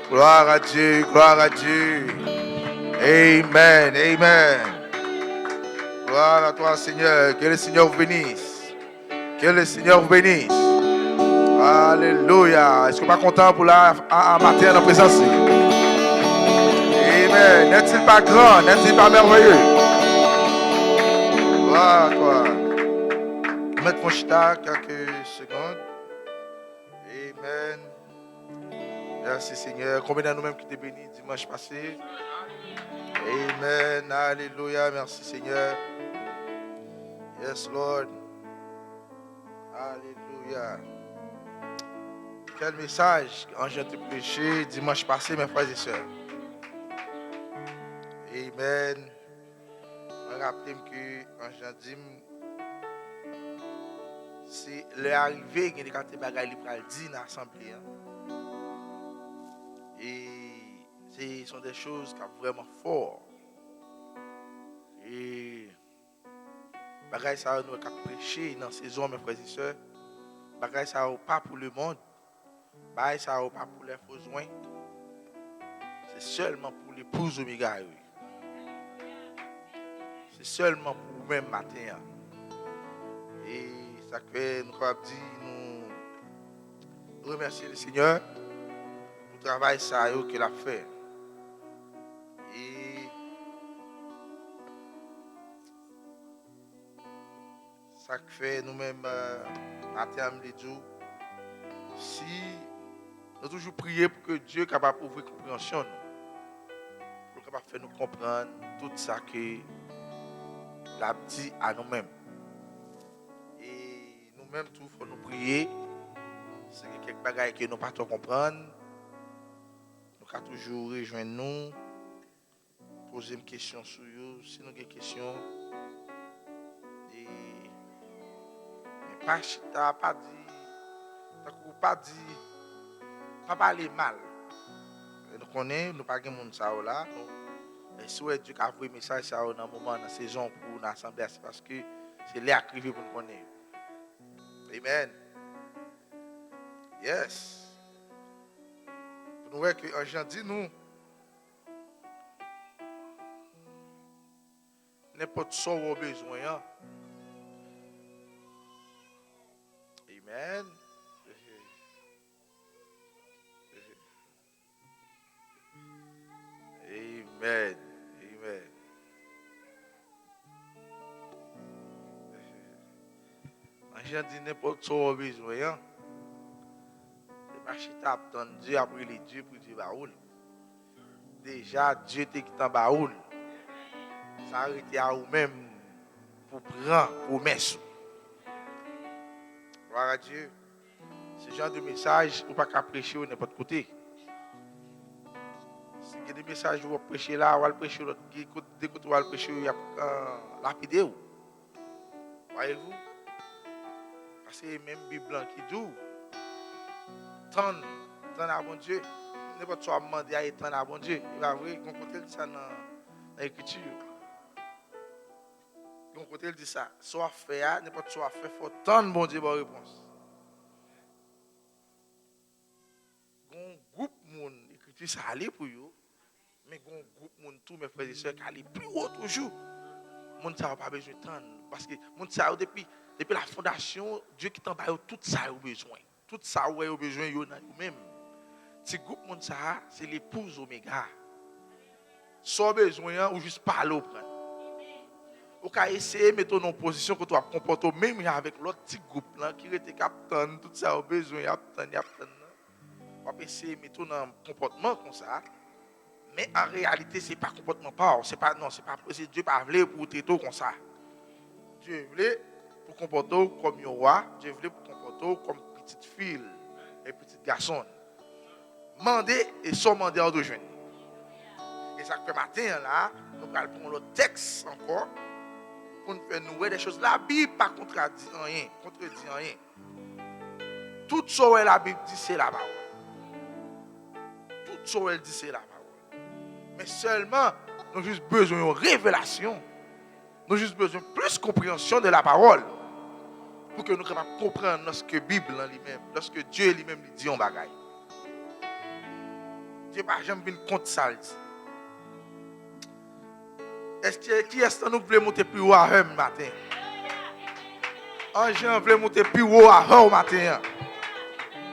Gloire à Dieu, gloire à Dieu. Amen, amen. Gloire à toi, Seigneur. Que le Seigneur vous bénisse. Que le Seigneur vous bénisse. Alléluia. Est-ce qu'on est content pour la matin en présence? Amen. N'est-il pas grand? N'est-il pas merveilleux? Gloire à toi. Mettre mon chita quelques secondes. Amen. Merci Seigneur. Combien de nous-mêmes qui t'es bénis dimanche passé? Amen. Alléluia. Merci Seigneur. Yes, Lord. Alléluia. Quel message quand j'ai été prêché dimanche passé, mes frères et sœurs. Amen. Je me rappelle que quand j'ai dit, c'est l'arrivée qui est quand tu bagailles pour le dire dans l'assemblée. Et ce sont des choses qui sont vraiment fortes. Et bagaille ça nous a prêché dans ces saison, mes frères et sœurs. Bagaille ça pas pour le monde. Bagaille ça pas pour les besoins. C'est seulement pour l'épouse Omega. C'est seulement pour vous-même matin. Et ça fait nous avons dit nous remercier le Seigneur pour le travail ça qu'il a fait. Et ça fait nous-mêmes matin les jours. Si nous toujours prier pour que Dieu soit capable d'ouvrir compréhension pour capable faire nous comprendre tout ça que l'a dit à nous-mêmes. Et nous-mêmes, tout, il faut nous prier. C'est quelques bagages que nous ne pouvons pas comprendre. Nous pouvons toujours rejoindre nous, poser une question sur eux, si nous avons des questions. Et mais pas dit, pas parler mal. Nous connaissons, nous ne pas de monde ça là. Et si Dieu a envoyé un message ça dans un moment, dans la saison pour l'assemblée, c'est parce que c'est l'arrivée pour nous connaître. Amen. Yes. Pour nous voir que Jean dit nous, n'importe ce qu'on a besoin. Amen. Amen. Amen. Jean dit n'importe ce qu'on a besoin. C'est pas chita attendre Dieu après les dieux pour Dieu baoul. Déjà Dieu t'est quitté en baoul. Ça arrête à vous-même pour prendre promesse. Gloire à Dieu. Ce genre de message, vous ne pouvez pas prêcher de n'importe côté. Si il y a des messages que vous prêchez là, vous prêchez l'autre, dès que vous prêchez, il y a lapidé. Voyez-vous? Parce que même la Bible qui dit, tant à bon Dieu, n'importe quoi demander à tant à bon Dieu. Il va voir, on côté dit ça dans l'écriture. On côté dit ça, soit fait, n'importe quoi fait, faut tant bon Dieu bonne réponse. Un groupe monde écriture ça aller pour eux, mais un groupe monde tous mes frères et sœurs qui aller plus haut toujours. Monde ça pas besoin de temps parce que monde ça depuis la fondation Dieu qui t'en baille tout ça a besoin. Tout ça ouais a besoin yo dans vous-même. Ce groupe monde ça c'est l'épouse Omega. Sans besoin ou juste parler au prendre. Ou ka essayer mettre en position que tu vas comporter même avec l'autre petit groupe là qui était capitaine tout ça a besoin y a on va essayer de mettre un comportement comme ça. Mais en réalité, ce n'est pas comportement pas. C'est pas Dieu pas voulu pour traiter comme ça. Dieu voulait pour comporter comme un roi. Dieu voulait pour comporter comme petite fille et petit garçon. Mandez et sans demander en deux jeunes. Et ça fait matin là, nous allons prendre le texte encore pour nous faire nous des choses. La Bible pas contredit rien. Tout ce que la Bible dit, c'est la parole. Tout ce qu'elle dit, c'est la parole. Mais seulement, nous avons juste besoin de révélation. Nous avons juste besoin de plus de compréhension de la parole. Pour que nous puissions comprendre lorsque la Bible en lui-même, lorsque Dieu lui-même lui dit en bagaille. Dieu pas jamais venir contre ça. Est-ce que qui est-ce que nous voulons monter plus haut à eux matin? Un gens veut monter plus haut à eux matin.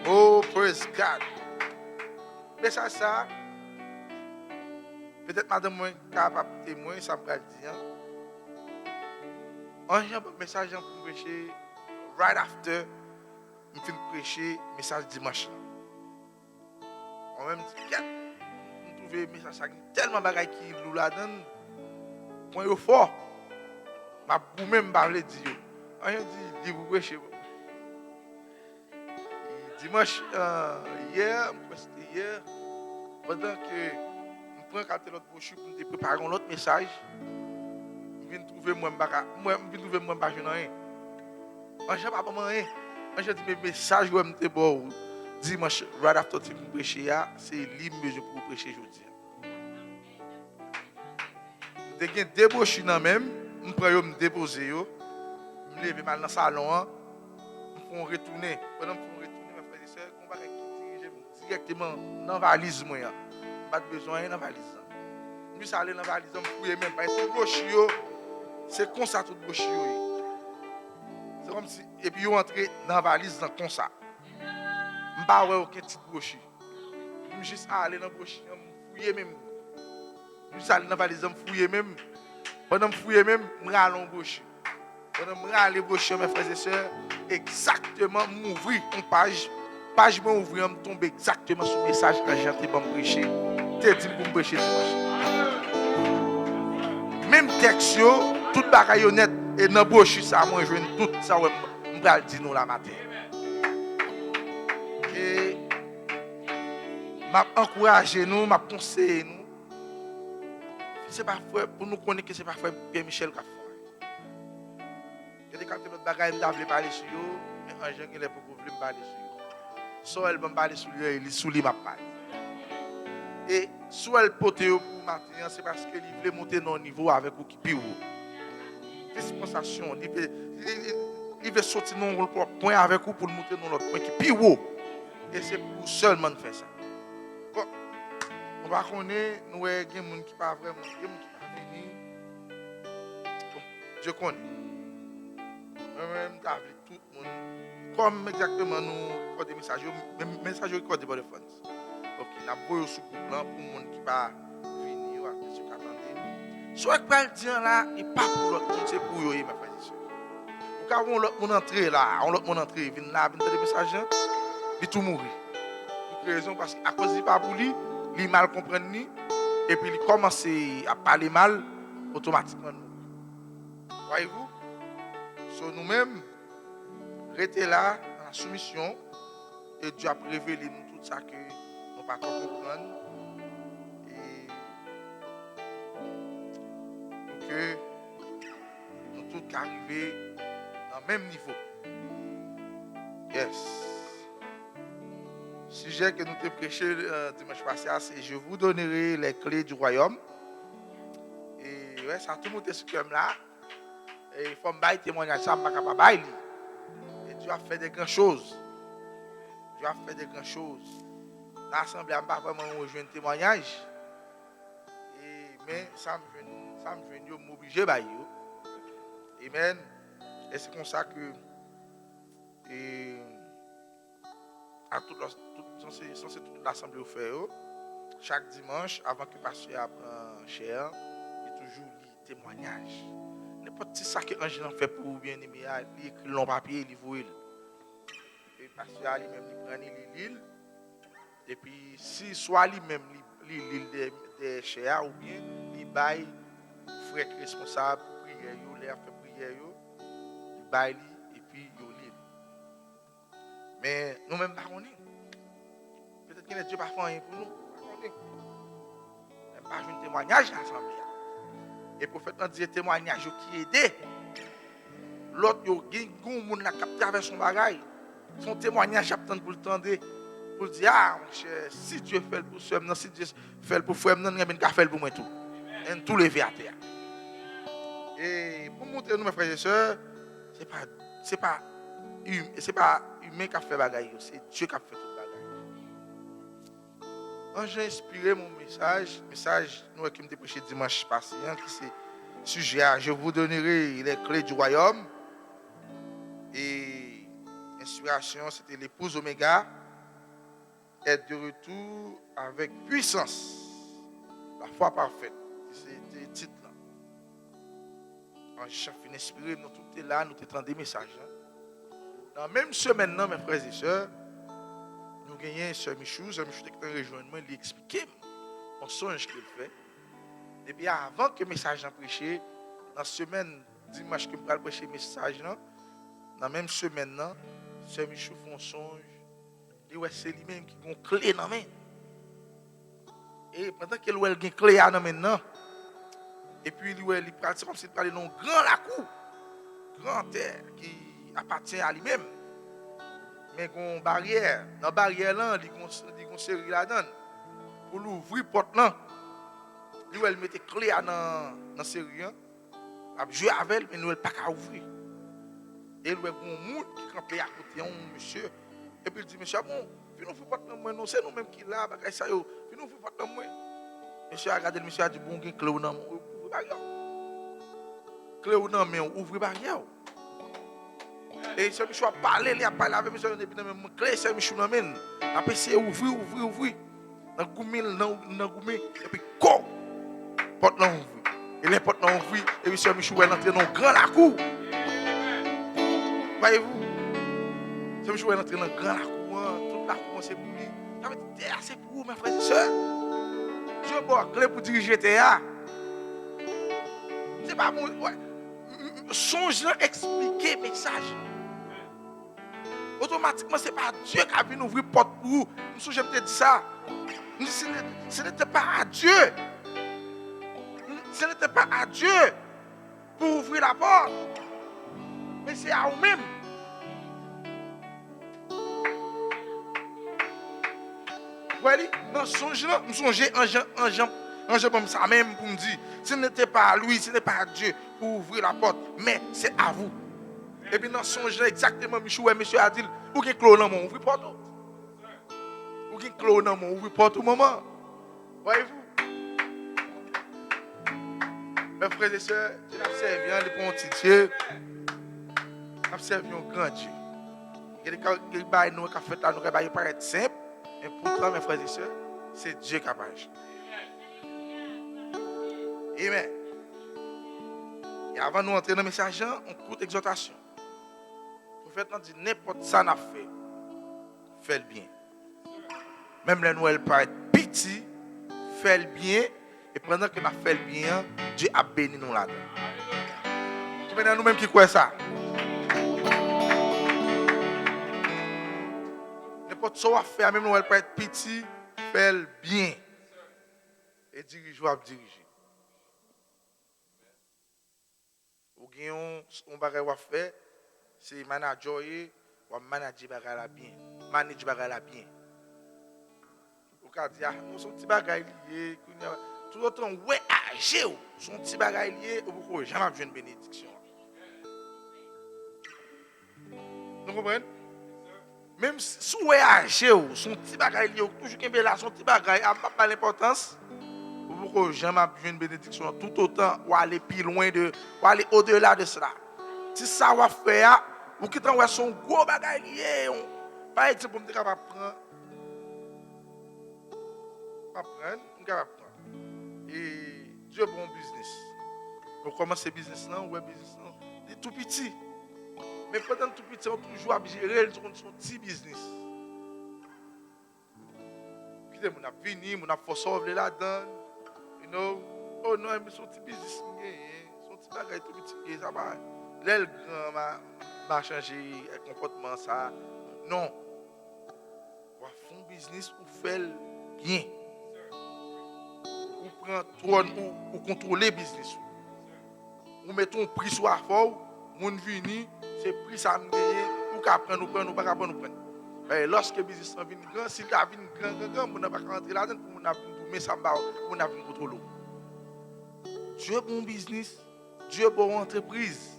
Oh, praise God. Mais ça, peut-être madame moi capable témoin, ça me dire. Un gens message pour prêcher right after je finis de prêcher message dimanche. On même dit qu'est-ce on trouve message tellement bagaille qui nous la donne. Point au fort. Ma pour même pas le dire. On dit vous prêchez. Dimanche hier pendant que je prends carte l'autre brochure pour me préparer un autre message, je viens trouver moi pas rien. On j'ai pas rien. On j'ai dit mes messages où me bon dimanche right after tu pour prêcher c'est libre mesure pour prêcher aujourd'hui. Dès que débauché dans même, je prends me déposer yo, me lever mal dans salon, me font retourner. Pendant me font retourner mes frères et sœurs, on va dirige directement dans valise moi. Pas besoin dans valise. Nous ça aller dans valise, me fouiller même pas tout brochio. C'est comme ça tout brochio. C'est comme si et puis yo entrer dans valise dans comme ça. Me pas ouais aucun petit brochio. Me juste aller dans brochio, me fouiller même. Nous allons dans la valise, me fouiller même. Pendant me fouiller même, je râle en bouche. Pendant me râle en bouche, mes frères et sœurs, exactement, m'ouvrir une page. Page m'ouvrir, me tombe exactement sur le message que j'ai été pour me prêcher. T'es dit pour me prêcher dimanche. Même texte, toute bagaille honnête, et dans la bouche, ça, moi, je viens tout ça, je vais le dire nous la matin. Et, m'a encouragé nous, m'a conseillé nous. C'est pas frère pour nous connaître que c'est pas frère Pierre Michel qui a fait. Il y a des autres bagages qui veulent parler sur eux, mais un jeune qui est pour me parler sur eux. Soit elle va parler sur lui, il sous lui m'a parlé. Et soit elle pote pour matin, c'est parce qu'il veut monter dans le niveau avec vous qui plus haut. Dispensation, il veut sortir dans le point avec vous pour monter dans l'autre point qui plus haut. Et c'est pour seulement faire ça. On va connaître, nous avons des gens qui ne pas vraiment, des gens qui ne pas venir. Je connais. Moi-même, tout le monde. Comme exactement nous recordons des messages, les messages recordés par les fans. Ok, nous avons sous le plan pour les gens qui ne pas venir, ceux qui attendent. Soit que pas le dire là, et pas pour l'autre monde, c'est pour eux, mes frères et sœurs. Ou quand on l'autre monde entrer là, on l'autre monde entrer, vient là, vient des messages, il tout mourir. Pour quelle raison? Parce qu'à cause de pas pour lui, il mal comprendre ni et puis il commence à parler mal automatiquement. Voyez-vous? So nous-mêmes, restez là dans la soumission et Dieu a révélé nous tout ça que nous ne pouvons pas comprendre et pour que nous tous arrivions dans le même niveau. Yes. Le sujet que nous avons prêché dimanche passé, c'est je vous donnerai les clés du royaume. Et ouais, ça a tout monté ce comme là. Et il faut me bailler témoignage, ça ne pas bailler. Et Dieu a fait des grandes choses. Dieu a fait des grandes choses. L'assemblée n'a pas vraiment rejoint un témoignage. Mais ça me vient m'obliger à bailler. Amen. Et c'est comme ça que à toute l'assemblée fait chaque dimanche avant que le pasteur apprenne cher, il toujours lit témoignage. N'importe ça que l'ange fait pour bien aimer, il écrit long papier, il voit. Et le pasteur lui-même il prend il lit. Et puis si soit lui-même il lit des chers ou bien il baille frère responsable pour prière, il a fait prière, il baille et puis il lit. Mais nous-mêmes, peut-être que Dieu n'a pas fait rien pour nous. Même pas un témoignage à l'assemblée. Et le prophète a dit un témoignage qui aide. L'autre, il y a un qui capté avec son bagage. Son témoignage attend pour le tendre. Pour dire, ah, mon cher, si Dieu fait pour soi, si Dieu fait pour frère, il n'y a fait pour moi tout. Et tout lever à terre. Et pour montrer nous, mes frères et sœurs, c'est pas humain qui a fait bagaille, c'est Dieu qui a fait tout bagaille. j'ai inspiré mon message nous qui me prêché dimanche passé, qui c'est sujet à je vous donnerai les clés du royaume. Et inspiration, c'était l'épouse Oméga est de retour avec puissance. La foi parfaite. C'était le titre là. En chef inspiré, nous tout est là, nous t'étendons des messages. Dans la même semaine, mes frères et sœurs, nous gagnons Sœur Michou qui est un rejoindement, il expliquait mon songe qu'il fait. Et puis avant que le message soit prêché, dans la semaine, dimanche que je vais prêcher le message, dans la même semaine, Sœur Michou fait un songe. C'est lui-même qui a une clé dans la main. Et pendant qu'elle a une clé dans la main, et puis il pratique comme s'il parlait d'un grand lacou, grand terre qui appartient à lui-même. Mais il y a une barrière. Dans la barrière, il y a une série là-dedans. Pour l'ouvrir porte là, il met des clés dans la série. Il a joué avec elle, mais il n'a pas qu'à ouvrir. Et il y a un monde qui est campé à côté, un monsieur. Et puis il dit, monsieur, bon, puis nous ne faisons pas de moi, non, c'est nous-mêmes qui là, puis nous ne faisons pas de moi. Monsieur a regardé, le monsieur a dit, bon, il y a une clé dans mon ouvre barrière. Clé dans mon ouvre barrière. Et ce monsieur a parlé, il a parlé avec monsieur, il a dit, mais clé, c'est monsieur dans mon. Après, c'est ouvrir. Dans le goumé, et puis, quoi? Porte dans ouvrir. Et les portes dans ouvrir, et puis, ce monsieur est entré dans le grand la cour. Voyez-vous? Ce monsieur est entré dans le grand la cour, toute la cour, c'est pour lui. Ça veut dire, c'est pour vous, mes frères et sœurs. Dieu a clé pour diriger TA. C'est pas bon. Ouais. Songe à expliquer le message. Automatiquement, ce n'est pas Dieu qui a venu ouvrir la porte pour vous. Je me dit ça. Ce n'était pas à Dieu. Ce n'était pas à Dieu pour ouvrir la porte. Mais c'est à vous-même. Vous voyez, dans ce songe-là, je songe en Jean comme ça même pour me dire, ce n'était pas à lui, ce n'est pas à Dieu pour ouvrir la porte, mais c'est à vous. Et puis dans ce songe-là, exactement, monsieur a dit, où est-ce que l'on ouvre la porte? Où est-ce que l'on ouvre la porte au moment? Voyez-vous? Mes frères et sœurs, Dieu a servi un petit Dieu, a servi un grand Dieu. Il y a des choses qui fait là, nous paraître simple. Et pourtant, mes frères et sœurs, c'est Dieu qui a agi. Amen. Et avant de nous entrer dans le message, on court exhortation. Le prophète nous dit n'importe ça n'a fait. Fais le bien. Même les Noël paraît petit, fais le bien. Et pendant que nous fait le bien, Dieu a béni nous là-dedans. C'est nous-mêmes qui croyons ça. N'importe ce qu'on va faire, même Noël paraît petit, fais le bien. Et dirige-vous à diriger. On va faire, c'est manager ou manager la bien. Manager la bien. Au cas de dire, nous sommes petits bagailles liés. Tout le temps, ouais, agir. Son petit bagailles liés, ou pourquoi jamais besoin de bénédiction. Vous comprenez? Même si vous agir, son petit bagaille lié, toujours qu'il y a son petit bagaille, n'a pas l'importance. Pourquoi jamais besoin de bénédiction, tout autant ou aller plus loin ou aller au-delà de cela. Si ça va faire, ou qui t'envoie son gros bagage lié, par exemple, on est capable de prendre. On est capable de prendre. Et Dieu bon business. Donc comment c'est business là, ouais business là, c'est tout petit. Mais pendant tout petit, on toujours à gérer son petit business. Puis on a fini, on a forcé là-dedans. Oh non, mais son petit business, son petit bagage tout petit, ça va. L'aile grand m'a changé le comportement, ça. Non. On va faire un business ou faire bien. Ou prendre trône ou contrôler le business. Ou mettre un prix sur la fort, mon vini, c'est prix ça me gagne, ou qu'à prendre, ou pas qu'à prendre. Lorsque le business vient grand, s'il a venu grand, on n'a pas rentrer là-dedans pour on a mais ça m'a on a venu contrôler. Dieu bon business, Dieu bon entreprise.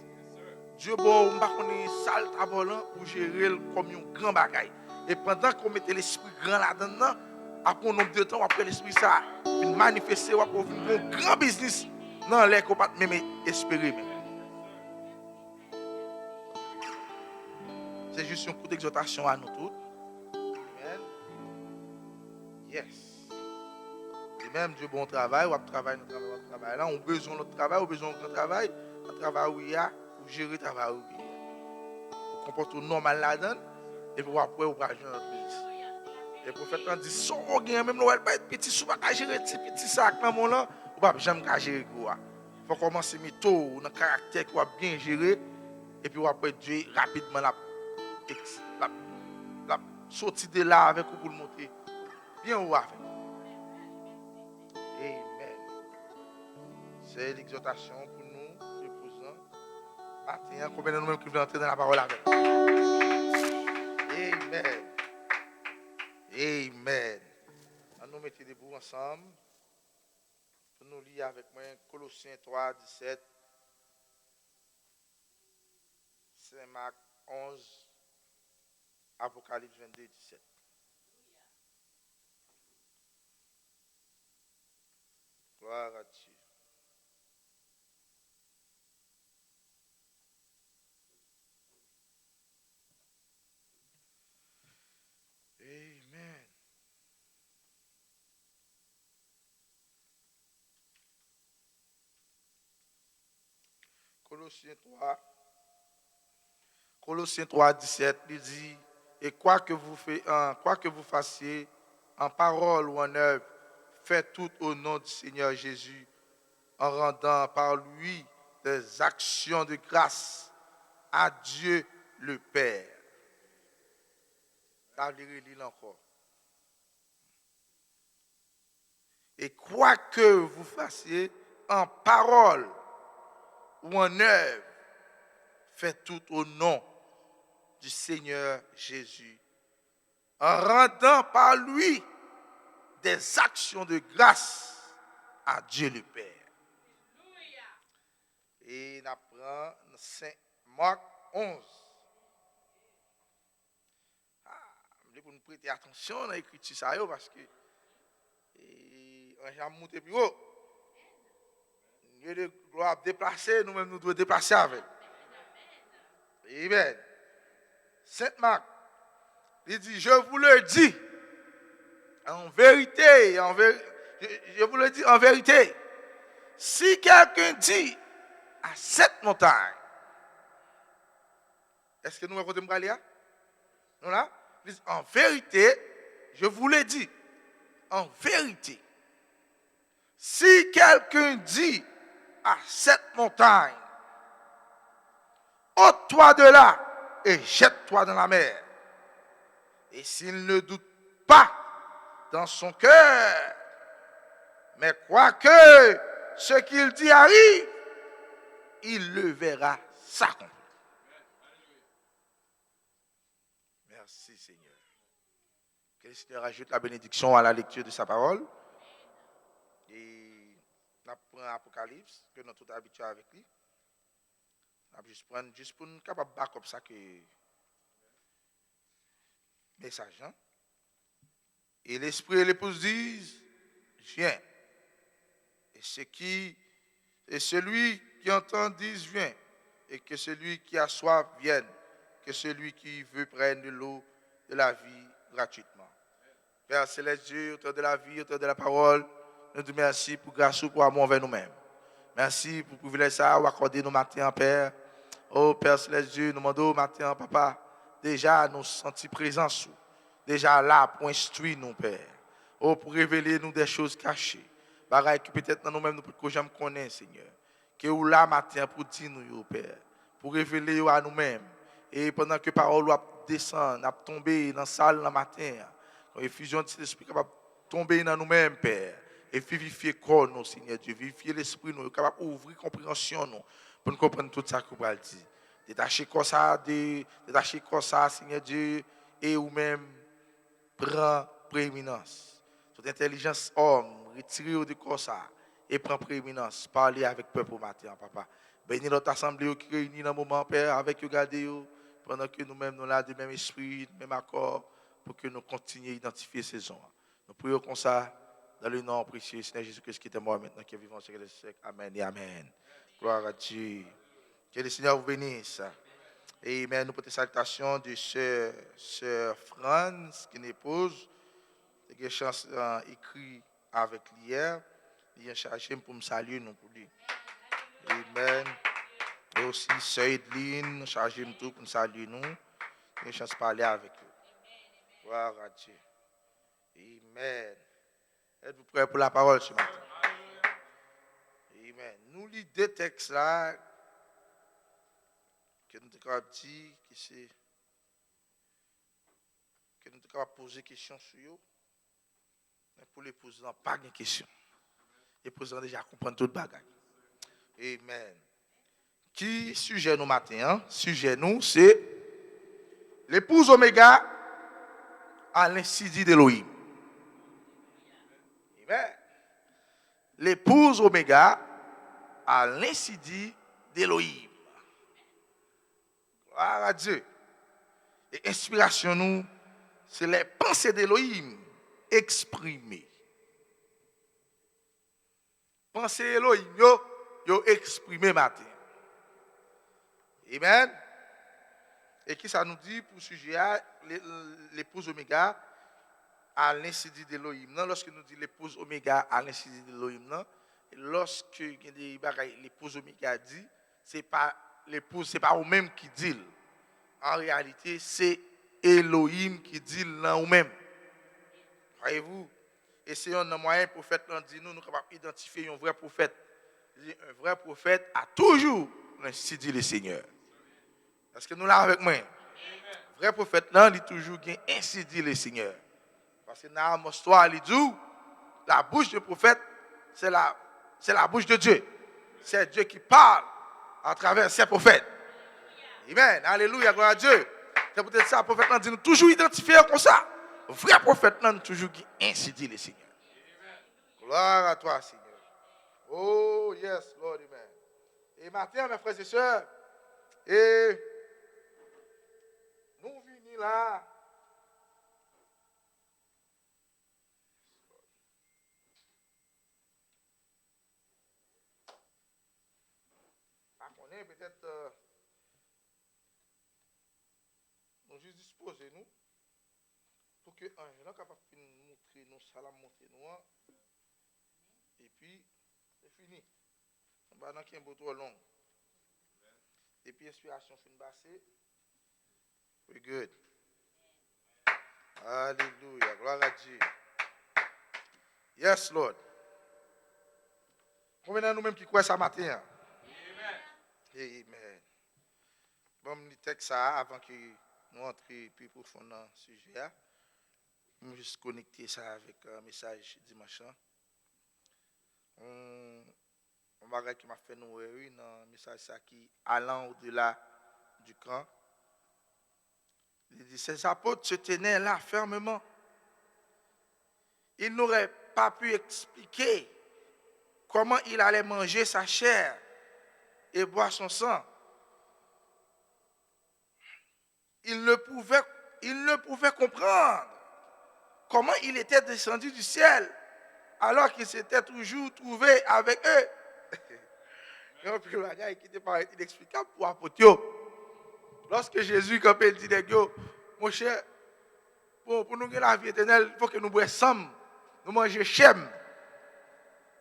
Dieu bon on pas connait salle tabolant pour gérer comme un grand bagaille. Et pendant qu'on mettait l'esprit grand là-dedans, après un nombre de temps, après l'esprit ça, il manifester, après un grand business. Non, les qu'on pas même espérer même. C'est juste un coup d'exhortation à nous tous. Amen. Yes. Et même Dieu bon travail, ou travail, nous travaillons, on travaille là, on a besoin de notre travail, on a besoin de notre travail, un travail où il y a, pour gérer le travail où il y a. On comporte normal là-dedans, et puis après, on va jouer notre business. Et le prophète a dit, son gain, même nous, elle va être petit, sous pas gérer petit sac dans mon là, ou pas jamais gérer quoi. Il faut commencer tôt, dans le caractère qui va bien gérer, et puis après, Dieu rapidement la sortir de là avec vous pour le monter. Bien ou avec. Amen. C'est l'exhortation pour nous, les cousins. Matin, combien de nous qui veulent entrer dans la parole avec. Amen. Amen. Nous mettons debout ensemble. Pour nous lire avec moi Colossiens 3, 17. Saint-Marc 11. Apocalypse 22, 17. Gloire à Dieu. Amen. Colossiens 3, 17, il dit, et quoi que vous fassiez, en parole ou en œuvre, faites tout au nom du Seigneur Jésus, en rendant par lui des actions de grâce à Dieu le Père. Là, je lis encore. Et quoi que vous fassiez, en parole ou en œuvre, faites tout au nom du Seigneur Jésus, en rendant par lui des actions de grâce à Dieu le Père. Et on apprend Saint Marc 11. Je vais nous prêter attention à l'écriture ça parce que on a monté plus haut. Dieu de gloire déplacer, nous-mêmes nous devons déplacer avec. Amen. Saint Marc, il dit, je vous le dis, en vérité, je vous le dis en vérité, si quelqu'un dit à cette montagne, est-ce que nous avons côté Mbralia? Non là? En vérité, je vous le dis, en vérité, si quelqu'un dit à cette montagne, ôte-toi de là et jette-toi dans la mer, et s'il ne doute pas dans son cœur, mais quoique ce qu'il dit arrive, il le verra s'accomplir. Merci Seigneur. Que le Seigneur ajoute la bénédiction à la lecture de sa parole. Et on prend Apocalypse, que nous sommes tous habitués avec lui. On va juste prendre, juste pour nous capables de comme ça que message. Hein? Et l'esprit et l'épouse disent, viens. Et celui qui entend dise, viens. Et que celui qui a soif vienne. Que celui qui veut prenne de l'eau de la vie gratuitement. Père Céleste Dieu, auteur de la vie, auteur de la parole, nous te remercions pour grâce ou pour amour envers nous-mêmes. Merci pour le privilège ça, accorder nos matins, Père. Oh Père Céleste Dieu, nous demandons matin, Papa, déjà nous sentir présents, déjà là pour instruire nous, Père. Oh, pour révéler nous des choses cachées. Bagaille que peut-être dans nous-mêmes, nous ne jamais connaître, Seigneur. Que nous là matin pour dire nous, Père. Pour révéler à nous-mêmes. Et pendant que la parole descend, n'a tombé dans la salle le matin, quand l'effusion de cet esprit capable de tomber dans nous-mêmes, Père, et vivifier le corps, nous, Seigneur Dieu, vivifier l'esprit, nous, capable d'ouvrir la compréhension, nous, pour nous comprendre tout ça que vous avez dit. Détacher comme ça, Seigneur Dieu, et ou même prend prééminence. Toute intelligence homme, retirez du corps ça, et prend prééminence. Parlez avec le peuple au matin, Papa. Bénis notre assemblée qui réunit dans le moment, Père, avec eux, gardez-vous. Pendant que nous-mêmes, nous avons le même esprit, le même accord, pour que nous continuions à identifier ces gens. Nous prions comme ça, dans le nom précieux, Seigneur Jésus-Christ qui est mort maintenant, qui est vivant au siècle des siècles. Amen et Amen. Gloire à Dieu. Que le Seigneur vous bénisse. Et amen. Nous portons salutations de sœur France, qui est une épouse, qui a écrit avec l'hier. Il est chargé pour me saluer, nous pour lui. Amen. Et aussi, sœur Edline, chargé tout pour nous saluer, nous. Il y a chance de parler avec eux. Gloire à Dieu. Amen. Êtes-vous prêts pour la parole ce matin? Amen. Nous lisons deux textes là que nous avons dit que nous avons posé des questions sur eux. Mais pour les poser, pas de questions. Les poser déjà comprendre tout le bagage. Amen. Qui sujet nous matin? Hein? Sujet nous, c'est l'épouse Oméga à l'incident d'Élohim. Amen. L'épouse Oméga à l'incident d'Élohim. Gloire à Dieu. Et inspiration nous, c'est les pensées d'Élohim exprimées. Pensées Élohim, yo exprimé matin. Amen. Et qui ça nous dit pour ce sujet, l'épouse Oméga à l'incident d'Élohim. Lorsque nous dit l'épouse Oméga à l'incident d'Élohim, lorsque l'épouse Oméga dit, c'est pas l'épouse, c'est pas vous-même qui dit. En réalité, c'est Elohim qui dit là vous-même. Voyez-vous? Et c'est un moyen prophète dit nous sommes capables d'identifier un vrai prophète. Un vrai prophète a toujours ainsi dit le Seigneur. Est-ce que nous l'avons avec moi? Un vrai prophète là, il toujours ainsi dit le Seigneur. Parce que dans mon histoire, il dit la bouche du prophète, c'est la bouche de Dieu. C'est Dieu qui parle à travers ses prophètes. Amen. Alléluia, gloire à Dieu. C'est peut-être ça, le prophète là dit nous toujours identifier comme ça. Le vrai prophète là, toujours ainsi dit le Seigneur. Gloire à toi, Seigneur. Oh, yes, Lord, amen. Et maintenant, mes frères et sœurs, et nous venons là. On est peut-être nous juste disposer nous pour que un jeune capable de nous montrer nous ça la montrer nous et puis c'est fini. On va dans qui un beau trop long. Et puis inspiration fin passer. We good. Alléluia, gloire à Dieu. Yes, Lord. Combien de nous-mêmes qui croient ça matin? Amen. Bon, le texte ça avant que nous entrions plus profond dans le sujet. Je vais juste connecter ça avec un message dimanche. On va qui m'a fait nous dans un message ça qui allant au-delà du camp. Il dit ces apôtres se tenaient là fermement. Ils n'auraient pas pu expliquer comment il allait manger sa chair et boire son sang. Il ne pouvait comprendre comment il était descendu du ciel alors qu'il s'était toujours trouvé avec eux. Il y a un peu de choses qui paraît inexplicable pour apôtres. Lorsque Jésus, quand il dit, mon cher, pour nous gagner la vie éternelle, il faut que nous boions ensemble, nous mangions chem.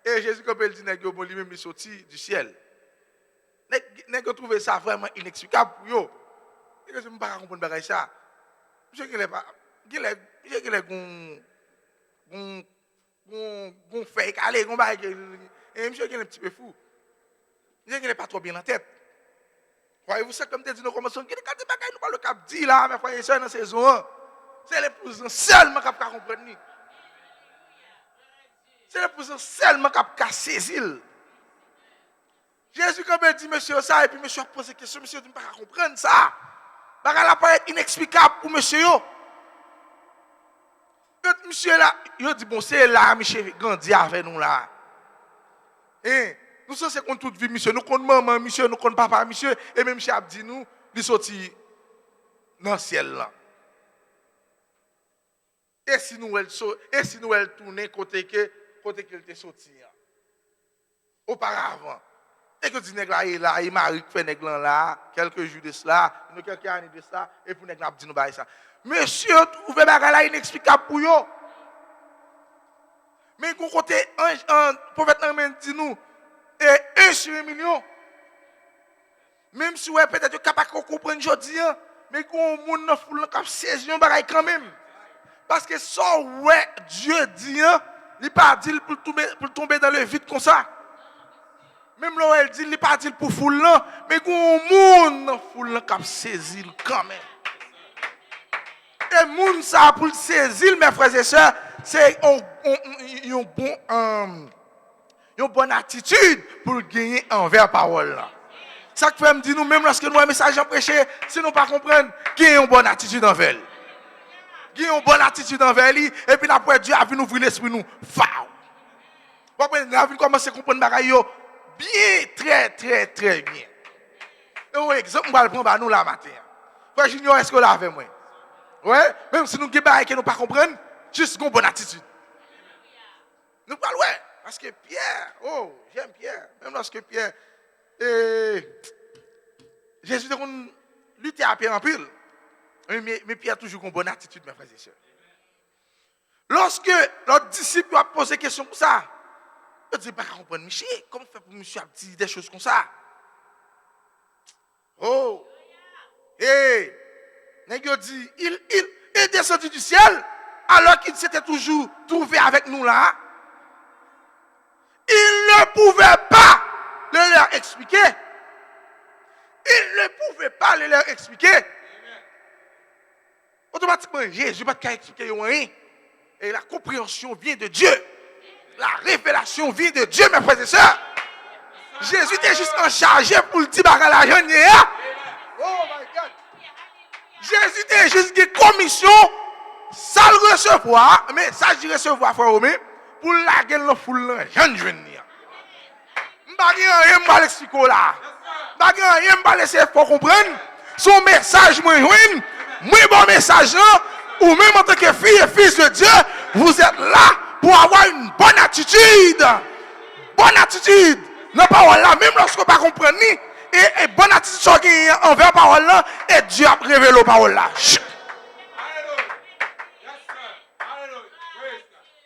Et Jésus, quand il dit, bon, lui-même, il est sorti du ciel. N'est-ce que trouver ça vraiment inexplicable pour eux? Et que je ne peux pas comprendre ça. Monsieur qui n'est pas, qui est gon fait calé, et monsieur qui est un petit peu fou. Monsieur qui n'est pas trop bien en tête. Voyez-vous ça comme tu dis nous commençons, qui est quand nous pas le cap dit là, mes frères et sœurs dans saison 1. C'est l'épouse seulement qui a comprendre. C'est l'épouse seulement qui a saisir. Jésus quand il dit monsieur ça et puis monsieur a posé question, monsieur ne peut pas comprendre ça. Ça va pas être inexplicable pour monsieur. Monsieur là, il dit bon c'est là monsieur grandi avec nous là. Et nous sommes qu'on toute vie monsieur, nous connaissons maman monsieur, nous connaissons papa monsieur et même monsieur a dit nous, il sorti dans le ciel là. Et si nous elle tourner côté qu'elle était sorti auparavant. Et que dit nèg là, il m'a fait nèg là quelques jours de cela, quelques années de cela et pour nèg n'a dit nous bailler ça. Monsieur trouvé bagay là inexplicable pour yo. Mais qu'on côté un prophète nan dit nous et 1 sur 1 million. Même si ouais peut-être capable de comprendre aujourd'hui mais qu'on monde dans foule cap saisir un bagay quand même. Parce que ça ouais Dieu dit il pas dit pour tomber dans le vide comme ça. Même là elle dit il pas dit pour foule là mais qu'on monde dans foule cap saisir quand même. Et moun ça pour saisir mes frères et sœurs, c'est une bonne attitude pour gagner envers parole là. Ça que fait me dire nous même lorsque nous un message en prêcher, si nous pas comprendre, gagner une bonne attitude envers elle. Gagner une bonne attitude envers lui et puis après Dieu a vu nous ouvrir l'esprit nous. Fao. Après nous a vu commencer à comprendre bagaille yo bien très bien. Et un exemple on va le prendre nous là matin. Frère Junior est-ce que là avec moi? Ouais, même si nous avons que nous pas comprendre, juste une bonne attitude. Nous parlons, ouais, parce que Pierre, oh, j'aime Pierre, même lorsque Pierre, Jésus a lutté à Pierre en pile. Mais Pierre a toujours une bonne attitude, mes frères et sœurs. Lorsque l'autre disciple a posé question comme ça, il dit, pas comprendre, Michel, comment faire pour monsieur dire des choses comme ça? Oh, hey. Nèg dit il est descendu du ciel alors qu'il s'était toujours trouvé avec nous là. Il ne pouvait pas le leur expliquer. Il ne pouvait pas le leur expliquer. Automatiquement Jésus pas expliquer rien. Et la compréhension vient de Dieu. La révélation vient de Dieu mes frères et sœurs. Jésus était juste en charge pour le dire à la jeune. Oh my God. Jésus était juste une commission, ça le recevoir, mais ça je recevoir pour la gueule de foule, jeune jeune. Je ne vais rien l'expliquer là. Je ne vais rien laisser pour comprendre. Son message, moi bon message, ou même en tant que fille et fils de Dieu, vous êtes là pour avoir une bonne attitude. Bonne attitude. Non, pas là, même lorsque vous ne comprenez pas. Et bonne attitude envers la parole là, et Dieu a révélé la parole là.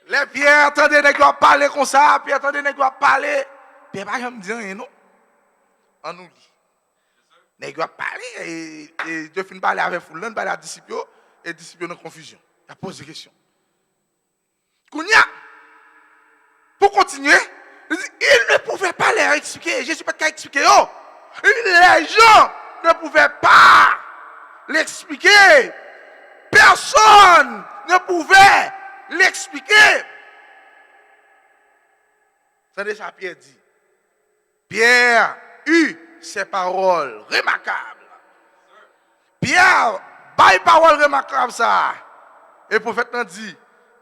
Les Pierre, attendez, ne doit parler comme ça, puis attendez, ne doit parler. Pierre, pas jamais dire rien, non? On nous lit. Ne doit parler, et Dieu finit parler avec Foulan, parler à disciples, et disciples en confusion. Il a posé des questions. Kounia, pour continuer, il ne pouvait pas leur expliquer. Je ne suis pas qu'à expliquer. Oh. Les gens ne pouvaient pas l'expliquer. Personne ne pouvait l'expliquer. C'est déjà Pierre dit. Pierre eut ces paroles remarquables. Pierre, bail parole remarquable ça. Et le prophète a dit,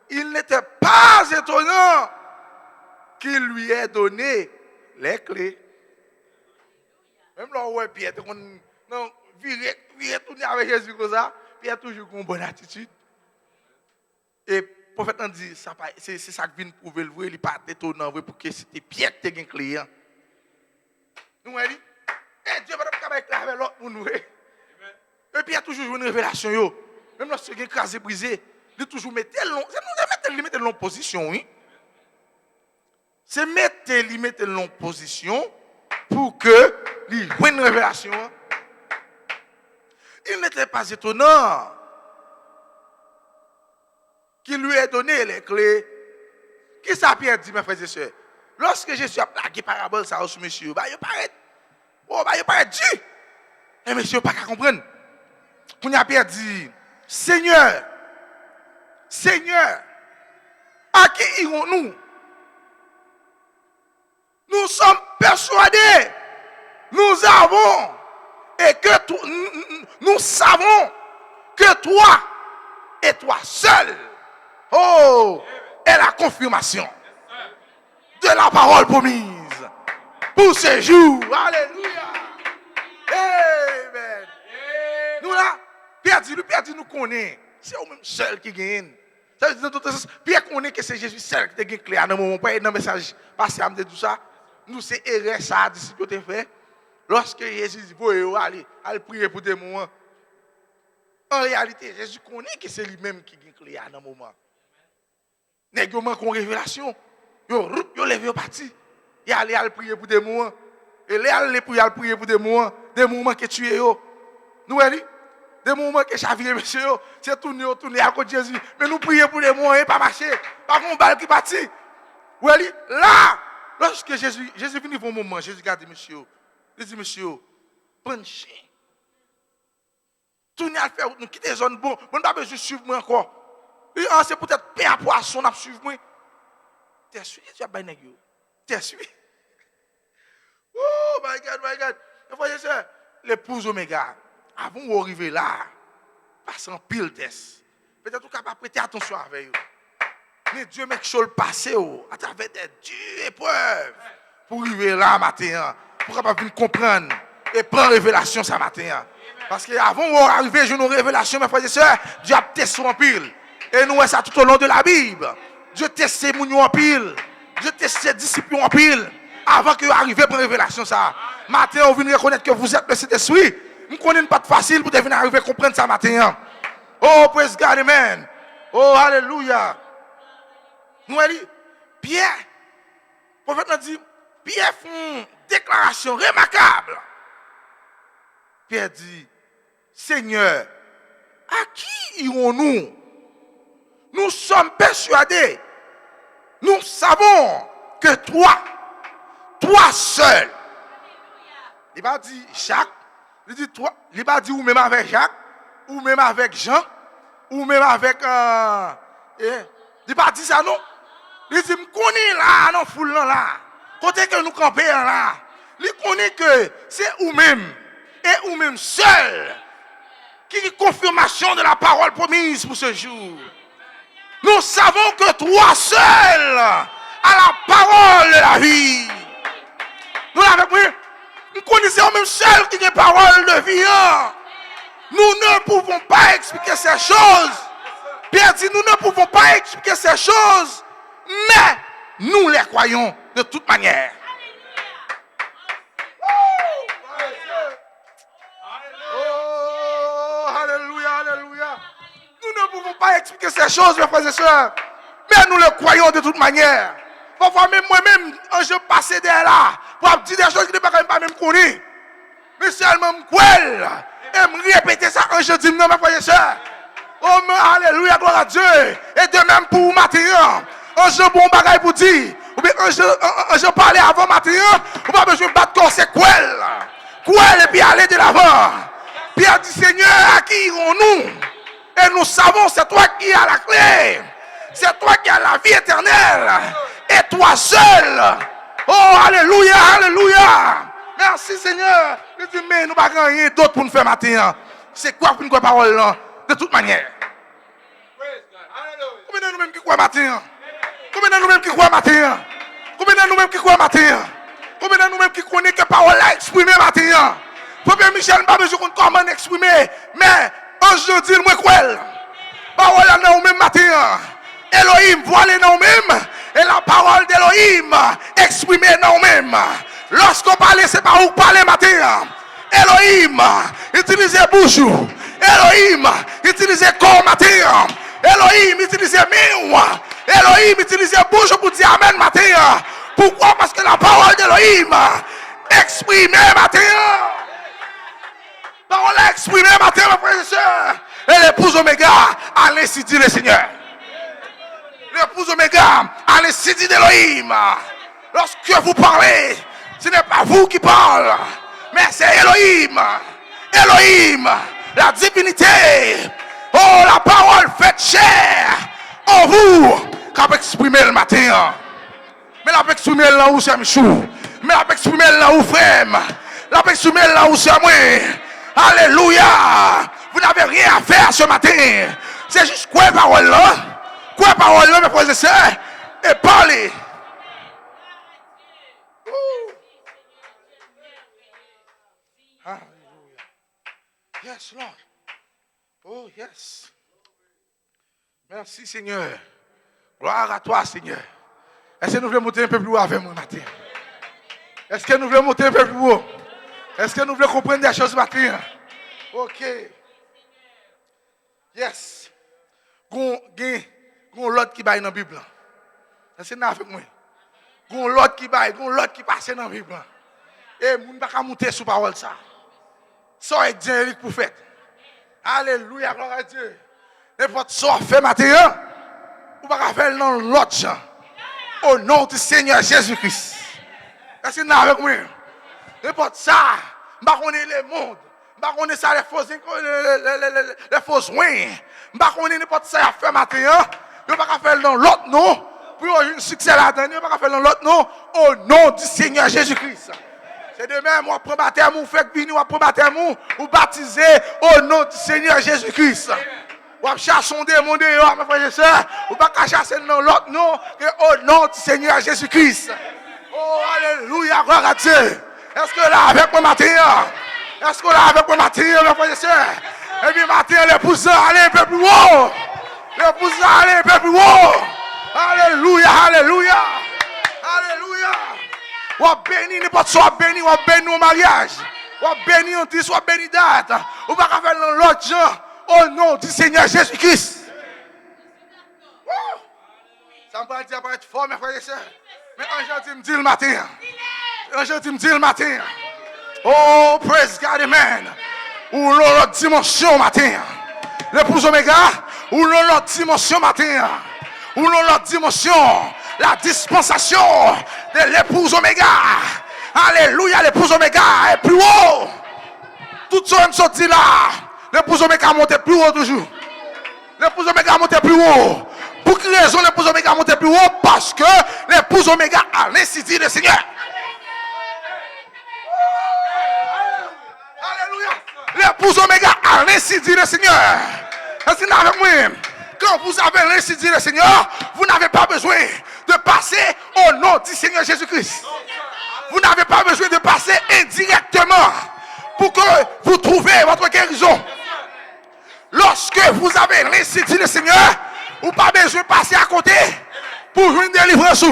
il n'était pas étonnant qu'il lui ait donné les clés. Même là où Pierre, non, virer tourner avec Jésus comme ça, Pierre toujours une bonne attitude. Et le prophète a dit, c'est ça qui vient prouver le vrai, il n'est pas étonnant pour que c'était Pierre qui était un client. Nous avons dit, Dieu va pas avec l'autre pour nous. Et Pierre a toujours une révélation. Même lorsque il est écrasé, brisé, il toujours mettre le long position, oui. C'est mettre le long position pour que il ait une révélation. Il n'était pas étonnant qu'il lui ait donné les clés. Qui ça Pierre dit, mes frères et sœurs? Lorsque Jésus a plaqué parabole ça au monsieur, il paraît Dieu. Et monsieur, pas qu'à comprendre. Quand Pierre dit, Seigneur, à qui irons-nous? Nous sommes persuadés, nous savons que toi et toi seul, est la confirmation de la parole promise pour ce jour. Alléluia. Amen. Nous là, Pierre dit nous connaît. C'est au même seul qui gagne. Ça veut dire dans tout sens. Puis qu'on est que c'est Jésus seul qui te clair dans moment pas dans message passé à me tout ça. Nous c'est erreur ça disciple te fait. Lorsque Jésus dit voyez aller prier pour des moments. En réalité, Jésus connaît que c'est lui-même qui est clair dans moment. Nèg yo manque une révélation. Yo levé au parti. Il aller prier pour des moments. Et là aller prier pour des moments que tuer yo. Nous allons des moments que chaviré monsieur, c'est tourner à côté de Jésus. Mais nous prions pour les mots, pas marcher. Pas qu'on balle qui partit. Là, lorsque Jésus finit un moment, Jésus garde monsieur. Il dit monsieur, prends chien. Tournez à faire, nous quitter la zone bon. On n'a pas besoin de suivre moi encore. C'est peut-être pain à poisson à suivre moi. T'es suivi, tu as bien négocié. T'es suivi. Oh my God. Frères et sœurs, l'épouse Oméga. Avant d'arriver là, passe en pile test. Peut-être que vous capable prêter attention avec eux. Mais Dieu met chose passer à travers des dures épreuves pour arriver là matin, pour capable comprendre et prendre révélation ce matin. Parce que avant d'arriver, j'ai une révélation, mes frères et sœurs, Dieu a testé en pile. Et nous voyons ça tout au long de la Bible. Dieu teste ses mounions en pile. Dieu teste ses disciples en pile. Avant que vous arriviez à prendre révélation ça. Matin, on vient reconnaître que vous êtes le Saint-Esprit. Nous ne connaissons pas de facile pour venir arriver à comprendre ça matin. Oh, praise God, amen. Oh, alléluia. Nous allons Pierre, le prophète nous dit, Pierre fait une déclaration remarquable. Pierre dit, Seigneur, à qui irons-nous? Nous sommes persuadés, nous savons que toi seul. Il va dire Jacques. Il dit toi, il va dire ou même avec Jacques, ou même avec Jean, ou même avec il va dire ça non. Il dit me connais là dans foule là. Côté que nous camper là. Il connaît que c'est ou même et ou même seul qui est confirmation de la parole promise pour ce jour. Nous savons que toi seul as la parole de la vie. Nous l'avons pris. Nous connaissons même seul qui a parole de vie. Nous ne pouvons pas expliquer ces choses. Pierre dit, nous ne pouvons pas expliquer ces choses, mais nous les croyons de toute manière. Oh, alléluia. Nous ne pouvons pas expliquer ces choses, mes frères et sœurs, mais nous les croyons de toute manière. Parfois même moi-même, je passais derrière là, pour dire des choses qui ne sont pas même connues. Mais seulement et me répéter ça quand je dis non, mes frères et sœurs. Oh, alléluia, gloire à Dieu. Et de même pour matin, quand je bon bagaille pour dire, ou bien quand je parlais avant matin, on va besoin de battre comme c'est quoi et puis aller de l'avant. Pierre dit, Seigneur, à qui irons-nous? Et nous savons, c'est toi qui as la clé. C'est toi qui as la vie éternelle. Et toi seul. Oh, alléluia. Merci Seigneur. Je dis, mais nous n'avons pas rien d'autre pour nous faire matin. C'est quoi pour nous parole là? De toute manière. Combien de nous-mêmes qui croient matin? Combien de nous-mêmes qui croient matin? Combien de nous-mêmes qui croient matin? Combien de nous-mêmes qui connaissent que parole là exprimée matin? Frère Michel n'a pas besoin de comment exprimer. Mais aujourd'hui, moi crois. Parole là dans nous-mêmes matin. Elohim, voilé dans nous-mêmes. Et la parole d'Elohim exprimée dans nous-mêmes. Lorsqu'on parle, c'est pas où parler matin. Elohim, utilisez bouche. Elohim, utilisez corps matin. Elohim, utilisez miroir. Elohim, utilisez bouche pour dire amen matin. Pourquoi? Parce que la parole d'Elohim exprimée matin. Parole exprimée matin, mes frères et sœurs. Et l'épouse Oméga, allez si dit le Seigneur. L'épouse Oméga, allez si dit d'Elohim. Lorsque vous parlez, ce n'est pas vous qui parlez, mais c'est Elohim. Elohim, la divinité. Oh, la parole faite chair en vous, qu'a exprimé le matin. Mais la exprimé là où c'est Michou. Mais la exprimé là où frère. La exprimé là où c'est moi. Alléluia. Vous n'avez rien à faire ce matin. C'est juste quoi parole là? Quoi parole là, mes frères et sœurs? Et parlez. Hallelujah. Yes, Lord. Oh, yes. Merci Seigneur. Gloire à toi Seigneur. Est-ce que nous voulons monter un peu plus haut avec moi matin? Est-ce que nous voulons monter un peu plus haut? Est-ce que nous voulons comprendre des choses matin? Ok. Yes. Gon l'autre qui baille dans la Bible. Est-ce que vous avec moi? Gon l'autre qui baille, gon l'autre qui passe dans la Bible. Et moun pas monter sous parole ça. Ça est Dieu pour faire. Alléluia, gloire à Dieu. N'importe quoi fait matin, ou pas faire dans l'autre gens. Au nom du Seigneur Jésus-Christ. Est-ce que vous avec moi? N'importe ça, je ne connais pas le monde. Je ne connais pas les fausses soins. Je ne connais n'importe ça à faire matin. Je ne peux pas faire dans l'autre nom. Pour avoir un succès là-dedans, je ne peux pas faire dans l'autre nom. Au nom du Seigneur Jésus-Christ. C'est de même, on prend baptême, on fait venir, on prend baptême, ou baptiser au nom du Seigneur Jésus-Christ. On chasse son démon dehors, mes frères et sœurs. On ne peut pas chasser dans l'autre nom que au nom du Seigneur Jésus-Christ. Oh, alléluia, gloire à Dieu. Est-ce que là avec moi matin? Est-ce que là avec moi matin, mes frères et sœurs? Et bien matin, les poussins, allez un peu plus haut. Les poussins, allez un peu plus haut. Alléluia, alléluia. Alléluia. On bénit n'importe quoi, on bénit au mariage. On bénit on dit, on bénit date. On va faire dans l'autre gens au nom du Seigneur Jésus-Christ. Ça me paraît être fort, mes frères et sœurs. Mais un jour, me dit le matin. Un jour, me dit le matin. Oh, praise God, amen. Ou l'autre dimension matin. L'épouse Oméga, ou l'autre dimension matin. Ou l'autre dimension. La dispensation de l'épouse Oméga. Alléluia, l'épouse Oméga est plus haut. Tout ce qui sont dit là, l'épouse Oméga monte plus haut toujours. L'épouse Oméga monte plus haut. Pour quelle raison l'épouse Oméga monte plus haut? Parce que l'épouse Oméga a ainsi dit le Seigneur. Alléluia. L'épouse Oméga a ainsi dit le Seigneur. Est-ce que vous avec moi? Quand vous avez ainsi dit le Seigneur, vous n'avez pas besoin de passer au nom du Seigneur Jésus-Christ. Vous n'avez pas besoin de passer indirectement pour que vous trouviez votre guérison. Lorsque vous avez ainsi dit le Seigneur, vous n'avez pas besoin de passer à côté pour jouer une délivrance.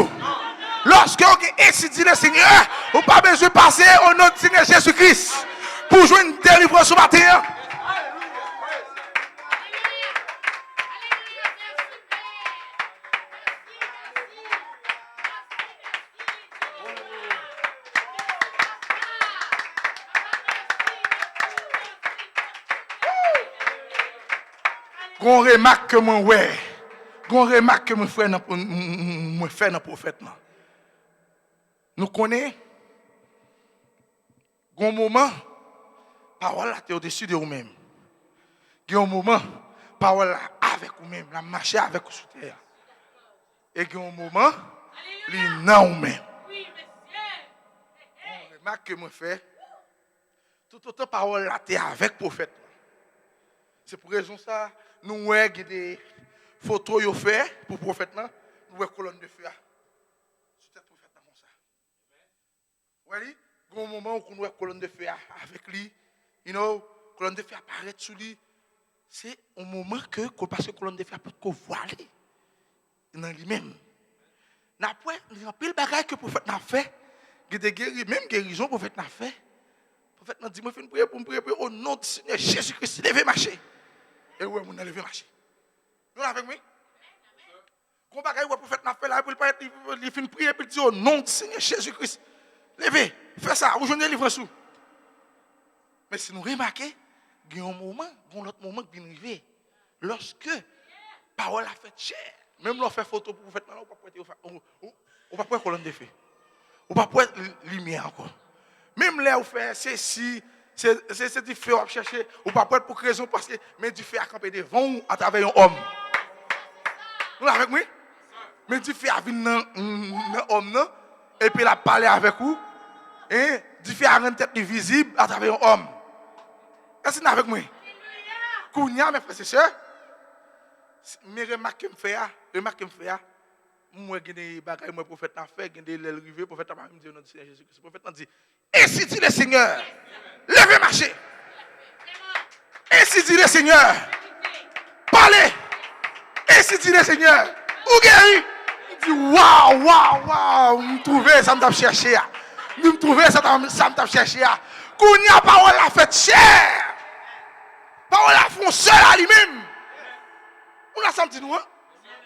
Lorsque vous avez ainsi dit le Seigneur, vous n'avez pas besoin de passer au nom du Seigneur Jésus-Christ pour jouer une délivrance au matin. Gon remarque que moi ouais. Gon remarque que moi fait dans le prophète. Nous connaissons gon moment parole là t'es au-dessus de vous-même. Gon moment parole là avec vous-même, la marcher avec vous sur terre. Et gon moment li nan vous-même. Oui, monsieur. Remarque que moi fait tout autant parole là t'es avec prophète. C'est pour raison ça nous voyons des photos yo fait pour prophète là, nous voyons colonne de feu. C'est prophète là comme ça. Oui, grand moment où nous voyons colonne de feu avec lui, colonne de feu apparaît sous lui. C'est un moment que parce que colonne de feu peut qu'on voit lui dans lui-même. N'a pas pile bagaille que prophète n'a fait, même guérison prophète n'a fait. Prophète n'a dit moi fais une prière pour me prier au nom du Seigneur Jésus-Christ, levez marcher. Et ouais, mon levé marcher. Nous avec moi. Quand bagaille le prophète n'a fait là, il fait une prière pour dire au nom du Seigneur Jésus-Christ. Levez, fais ça, vous joignez livre sous. Mais si nous remarquons, il y a un moment, l'autre moment qui vient arriver. Lorsque parole a fait chair, même l'on fait photo pour prophète, on va pas colonne de feu. On va pas lumière encore. Même là où fait ceci. C'est du feu à chercher, ou pas pour raison parce que mais du feu à camper devant à travers un homme. Vous avec moi? Mais du feu à venir dans un homme et puis la parler avec vous et du feu à rendre tête visible à travers un homme. Est-ce que vous avec moi? Kounya mes frères et sœurs, mes remarques que me fait moi j'ai des bagages moi prophète n'a fait, j'ai des rivé prophète n'a pas me dire non Seigneur Jésus-Christ. Prophète n'a dit ainsi dit le Seigneur. Levez marcher. Ainsi dit le Seigneur. Parlez. Ainsi dit le Seigneur. Ou guéri. Il dit, waouh, me trouver ça me tape chercher. Me trouver ça me tape chercher. Qu'on y a parole la fait cher. Parole la font seul à lui-même. On l'a senti nous, hein?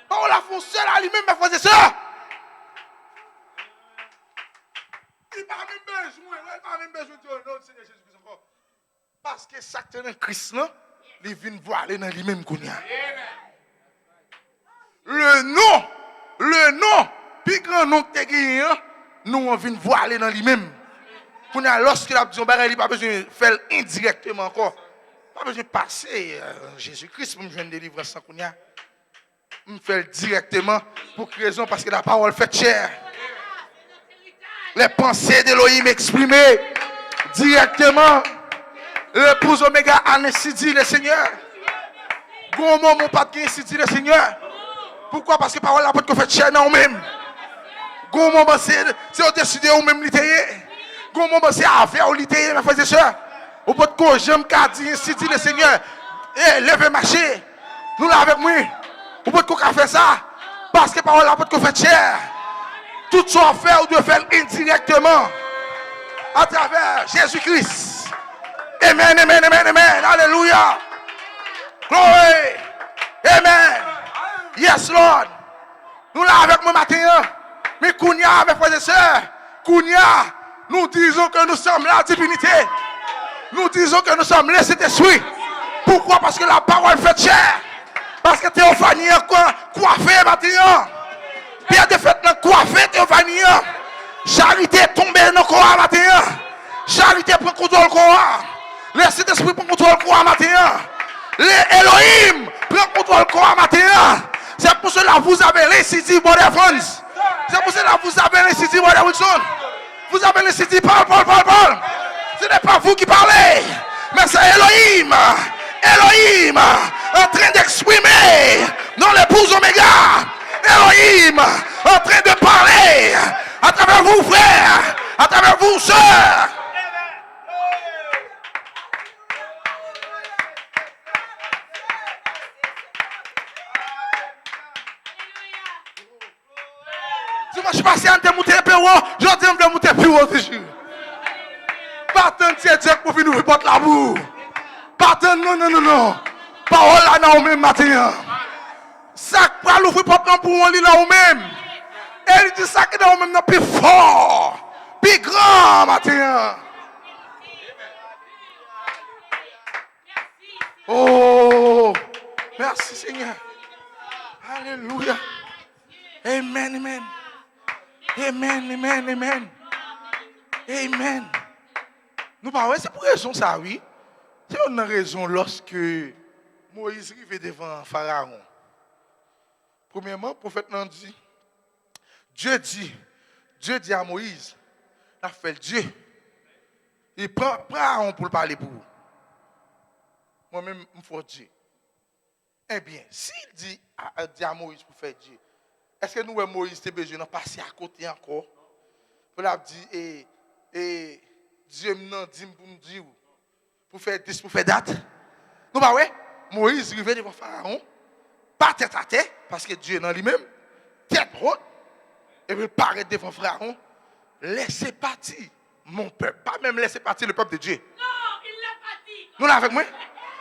Parole la font seul à lui-même, mes frères et sœurs. Il n'a pas même besoin de notre Seigneur Jésus-Christ encore. Parce que Satan Christ, il vient voir aller dans lui-même. Le nom, plus grand nom que tu as gagné, nous on vient voir aller dans lui-même. Lorsque la dit, il n'a pas besoin de faire indirectement encore. Pas besoin de passer Jésus-Christ pour me joindre délivrance sans qu'on y a. Me faire directement pour quelle raison? Parce que la parole fait chair. Les pensées d'Elohim exprimées directement. L'épouse Oméga a ainsi dit le Seigneur. Bon moment pas de ainsi dit le Seigneur. Pourquoi? Parce que la parole n'a pas de fait chair dans nous-mêmes. Bon moment c'est au décider ou même l'ité. Bon moment c'est à faire ou l'ité, mes frères et sœurs. Au bout de quoi j'aime qu'à dire ainsi dit le Seigneur. Eh, levez marcher. Nous là avec moi. Au bout de quoi fait ça? Parce que la parole n'a pas de fait chair. Tout ce qu'on fait, on doit faire indirectement à travers Jésus-Christ. Amen, amen, amen, amen. Alléluia. Glory. Amen. Yes, Lord. Nous là avec moi matin. Mais Kounia, mes frères et sœurs, Kounia, nous disons que nous sommes la divinité. Nous disons que nous sommes les Saint-Esprit. Pourquoi? Parce que la parole fait chair. Parce que Théophanie est coiffé matin. Pierre de fête coiffé Théophanie. Charité est tombée dans le corps matin. Charité prend contrôle du corps. Le Saint-Esprit prend contrôle du corps matin. Elohim prend contrôle du corps matin. C'est pour cela que vous avez l'incité, Brother Franz. C'est pour cela que vous avez l'incité, Brother Wilson. Vous avez l'incité, Paul. Ce n'est pas vous qui parlez, mais c'est Elohim. Elohim en train d'exprimer dans l'épouse Oméga. Elohim en train de parler à travers vous, frères, à travers vous, sœurs. Dimanche passé, on a monté un peu haut, je dis on a monté plus haut toujours. Pas tant de Dieu pour venir nous porter la boue. Pas tant, non. Parole là dans nous-mêmes matin. Ça va l'ouvrir porte pour on lit là nous-mêmes. Elle dit ça que dans nous-mêmes non plus fort, plus grand matin. Oh, merci Seigneur. Alléluia. Amen. Nous parlons, c'est pour raison ça, oui. C'est une raison lorsque Moïse arrive devant Pharaon. Premièrement, le prophète n'a dit, Dieu dit à Moïse, il a fait Dieu. Il prend Aaron pour le parler pour vous. Moi-même, il faut Dieu. Eh bien, s'il dit à Moïse pour faire Dieu, est-ce que nous, Moïse, tu as besoin de passer à côté encore? Pour la dire, et Dieu m'a dit pour nous dire, pour faire 10, pour faire date. Nous, bah ouais, Moïse arrive devant Pharaon, pas tête à tête, parce que Dieu est dans lui-même, tête haute, et il paraît devant Pharaon, laissez partir mon peuple, pas même laisser partir le peuple de Dieu. Non, il l'a pas dit. Nous, là, avec moi,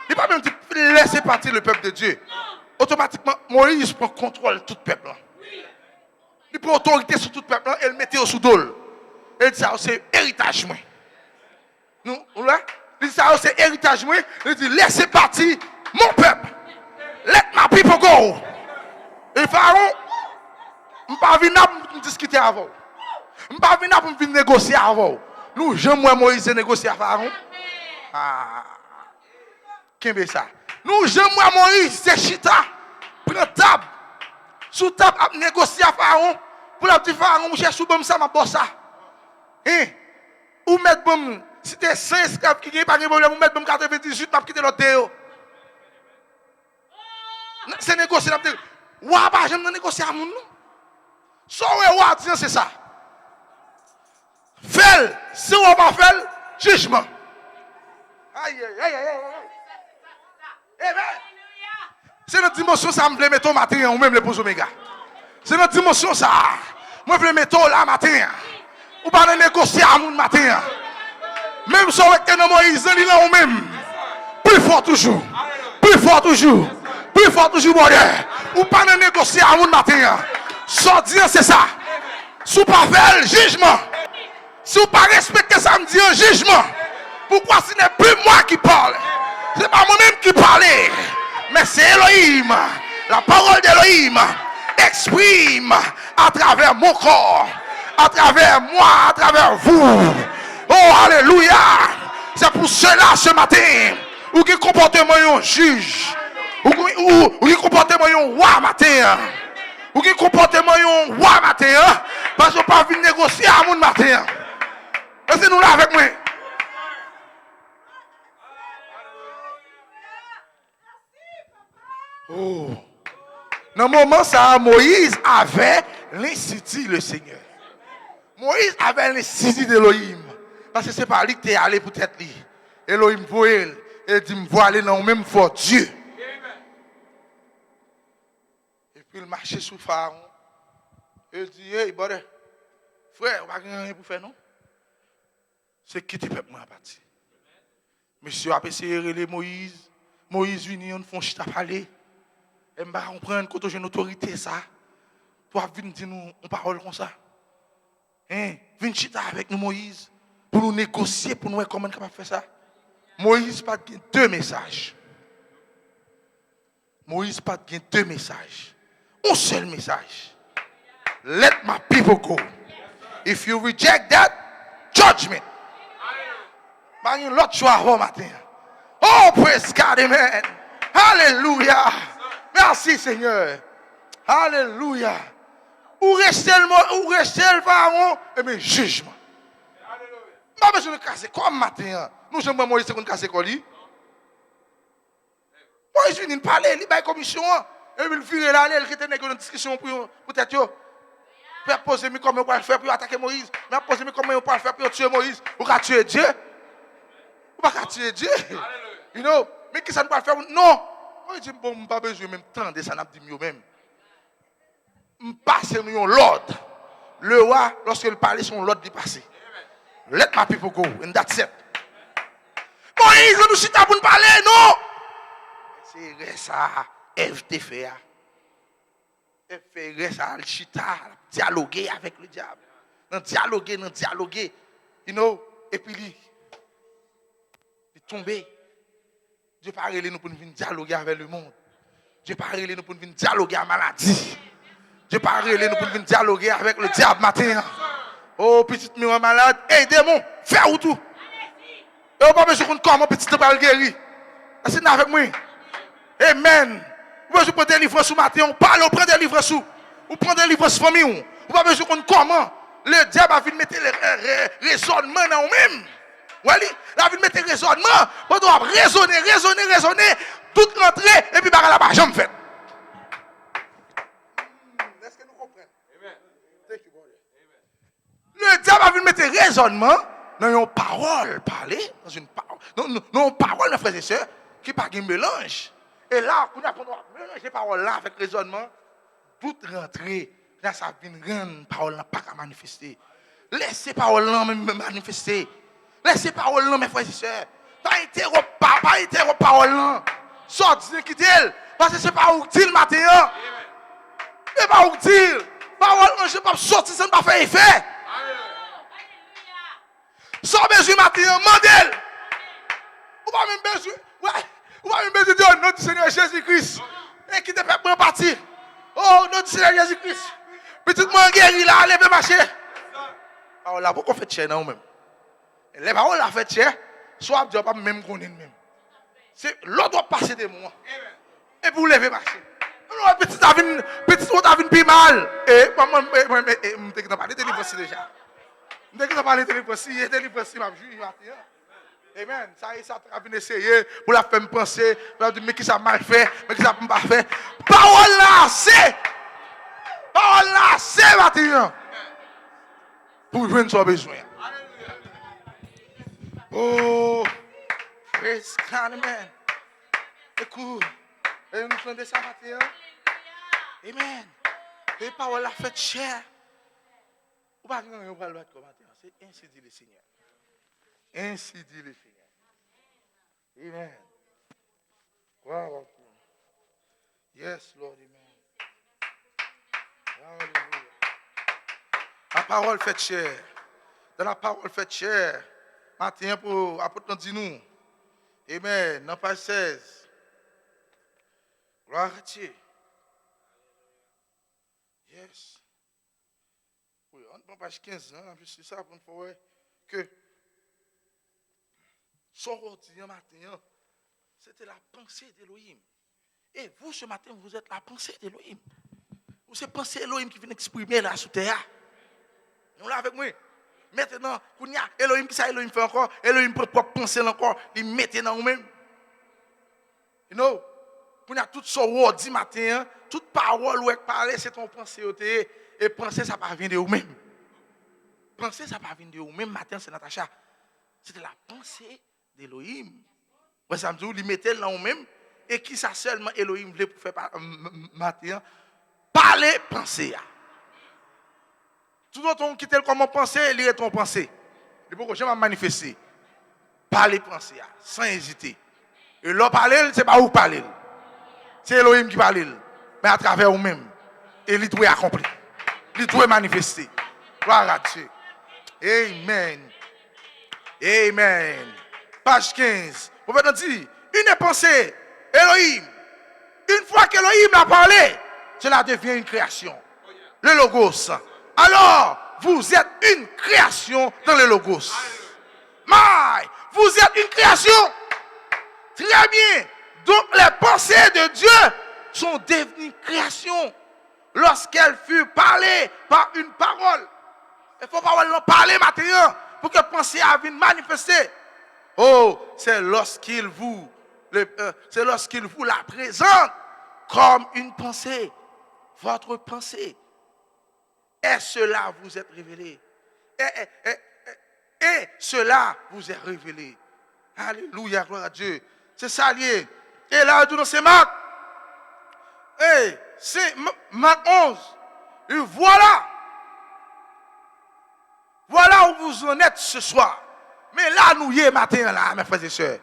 il n'a pas même dit laisser partir le peuple de Dieu. Non. Automatiquement, Moïse prend contrôle de tout le peuple. Oui. Il prend autorité sur tout le peuple et le mettait au sous-dol. Il dit ça, c'est héritage. Nous, là, il dit ça, c'est héritage. Il dit laissez partir mon peuple. Let my people go. Et Pharaon, je ne suis pas venu pour discuter avant. Je ne suis pas venu pour négocier avant. Nous, j'aime Moïse négocier avec Pharaon. Ah. Qu'est-ce que ça? Nous, j'aime Moïse, c'est chita. Prends table. Sous table, à négocier avec Pharaon. Pour la petite Pharaon, je cherche bon ça, ma bosse ça. Ou mettre bon, si tu es 5 esclaves qui n'ont pas de problème, ou mettre bon 98, m'a quitter l'autre déo. C'est négocier. Ouah, bah, j'aime négocier à mon. So, c'est ça. Fais, si on va faire, jugement. Aïe. Amen. C'est notre dimension ça, je veux mettre au matin, ou même les pose oméga. C'est notre dimension ça. Moi, je veux mettre là matin. Ou pas négocier à mon matin. Même si on est dans Moïse, il est là ou même. Plus fort toujours. Plus fort toujours. Plus fort toujours, mon ou pas négocier à mon matin. Sortir, c'est ça. Si vous pas faire le jugement. Si vous pas respecter ça, me dit un jugement. Pourquoi ce n'est plus moi qui parle? Ce n'est pas moi-même qui parle. Mais c'est Elohim. La parole d'Elohim exprime à travers mon corps, à travers moi, à travers vous. Oh, alléluia. C'est pour cela ce matin, ou qui comportement un juge, ou qui comportement un roi matin, ou qui comportement un roi matin, parce qu'on ne peut pas venir négocier à mon matin. Est-ce que nous là avec moi? Oh. Dans le moment ça, Moïse avait l'institut le Seigneur. Moïse avait l'institut d'Elohim. Parce que ce n'est pas lui qui est allé pour être lui. Elohim voyait et dit, me aller dans le même fort Dieu. Et puis il marchait sous Pharaon. Et il dit, hey, bon, frère, on va rien pour faire, non? C'est qui te peuple moi à partir. Monsieur a essayé de Moïse. Moïse vient, on fait chita parler. Et je vais comprendre quand j'ai une autorité, ça. Tu vas venir dire nous une parole comme ça. Hein? Viens chita avec nous, Moïse, pour nous négocier, pour nous voir comment on peut faire ça. Moïse pas de deux messages. Moïse pas de deux messages. Un seul message. Let my people go. If you reject that, judgment. Il y a l'autre choix avant matin. Oh, praise God, amen. Alléluia. Merci Seigneur. Alléluia. Ou rester le pharaon, et bien jugement. Je n'ai pas besoin de casser comme matin. Nous sommes Moïse qui casser comme lui. Moïse vient parler, il a une commission. Et il vient là, il était dans une discussion pour peut-être. Il a posé comment on peut faire pour attaquer Moïse. Il a posé comment on peut faire pour tuer Moïse. Ou pour tuer Dieu. Ou pas tuer Dieu. You know, mais qui ça ne peut faire? Non. Moi, je dis, bon, je n'ai pas besoin de même temps de ça, je dis même. Je passe l'ordre. Le roi, lorsqu'il parlait, son l'ordre dépassé. Let my people go, and that's it. Moïse, nous chita pour nous parler, non? C'est ça, Ève te fait. Ève fait ça, chita, dialoguer avec le diable. Dialoguer. You know, et puis il est tombé. Dieu pas relé nous pour nous venir dialoguer avec le monde. Dieu pas relé nous pour nous venir dialoguer avec la maladie. Dieu pas relé nous pour nous venir dialoguer avec le diable matin. Oh, petite mère malade, hey démon, fais où tout. Et on pas besoin de comment petite pas le guérir. C'est avec moi. Amen. Vous besoin de prendre des livres sous matin, on parle, on prend des livres sous. On prend des livres sous famille. Vous pas besoin de comment le diable a vu mettre le raisonnement dans nous-mêmes. Voilà, la vie mettre raisonnement, on doit raisonner, tout rentrer et puis la pas jamais fait. Est-ce que nous comprenons? Le diable a vu mettre raisonnement dans une parole parler, dans une parole, dans une parole, mes frères et sœurs, qui pas un mélange. Et là, on a mélanger parole là avec raisonnement, tout rentrer, là ça vient rendre parole là pas qu'à manifester. Laissez parole là manifester. Laissez parole là, mes frères et sœurs. Pas interrompre parole là. Sortez, quittez-le. Parce que ce n'est pas où dire le matin. Ce n'est pas où dire. Parole là, je ne peux pas sortir, ça ne va pas faire effet. Sans besoin matin, mandel. Ou pas même besoin. Ouais. Ou pas même besoin de dire notre Seigneur Jésus-Christ. Et qui te fait pour partir. Oh, notre Seigneur Jésus-Christ. Petite moi guéri là, allez marcher. Alors là, pourquoi faites cher non même? Les paroles la fait cher, soit Dieu pas même connaître même. C'est l'autre doit passer de moi. Et pour lever marcher. Petit autre a vu plus mal. Et maman me t'ai parlé de livre déjà. Me t'ai parlé de livre si, et de livre si m'a vu matin. Amen. Ça a venu essayer pour la faire me penser, pour dire mais qui ça mal fait, mais qui ça pas fait. Parole là, c'est matin. Pour joindre son besoin. Oh, praise God, man. Écoute, Et nous entendons ça matin. Amen. Et parole la fait cher. Ou pas qu'on va le battre comme matin. C'est ainsi dit le Seigneur. Ainsi dit le Seigneur. Amen. Wow. Yes, Lord, amen. Hallelujah. La parole fait cher. Dans la parole fait cher. Matin pour apôtre dit nous. Amen. Dans page 16. Gloire à Dieu. Yes. Oui, on prend page 15, hein, c'est ça pour nous voir que son quotidien matin, c'était la pensée d'Élohim. Et vous, ce matin, vous êtes la pensée d'Élohim. Vous c'est pensée d'Élohim qui vient exprimer là sous terre. Nous là avec moi. Maintenant, il y a Elohim qui ça Elohim fait encore, Elohim peut penser encore, il met dans nous-mêmes. You know, il y a tout ce word dit matin, toute parole ou parler, c'est ton pensée. Et penser, ça ne vient de vous-même. Penser, ça ne vient de vous-même. Matin, c'est Natacha. C'était la pensée d'Elohim. Vous savez, il mettait dans vous-même. Et qui ça seulement Elohim voulait pour faire matin? Parler, penser. Tout le monde qui tel comment penser, lire ton pensée. Il faut que je manifester. Parler, penser, sans hésiter. Et là, parler, c'est pas où parler. C'est Elohim qui parle. Mais à travers vous-même. Et il doit accomplir. Il doit manifester. Gloire à Dieu. Amen. Amen. Page 15. Vous pouvez dire, une pensée, Elohim. Une fois qu'Elohim a parlé, cela devient une création. Le Logos. Alors, vous êtes une création dans le Logos. Vous êtes une création. Très bien. Donc, les pensées de Dieu sont devenues création lorsqu'elles furent parlées par une parole. Il faut pas parler maintenant pour que pensée vienne manifester. Oh, c'est lorsqu'il vous la présente comme une pensée. Votre pensée. Et cela vous est révélé. Et cela vous est révélé. Alléluia, gloire à Dieu. C'est ça lié. Et là, tout dans ces Marc. Et c'est Marc 11. Et voilà. Voilà où vous en êtes ce soir. Mais là, nous y est matin, là, mes frères et sœurs.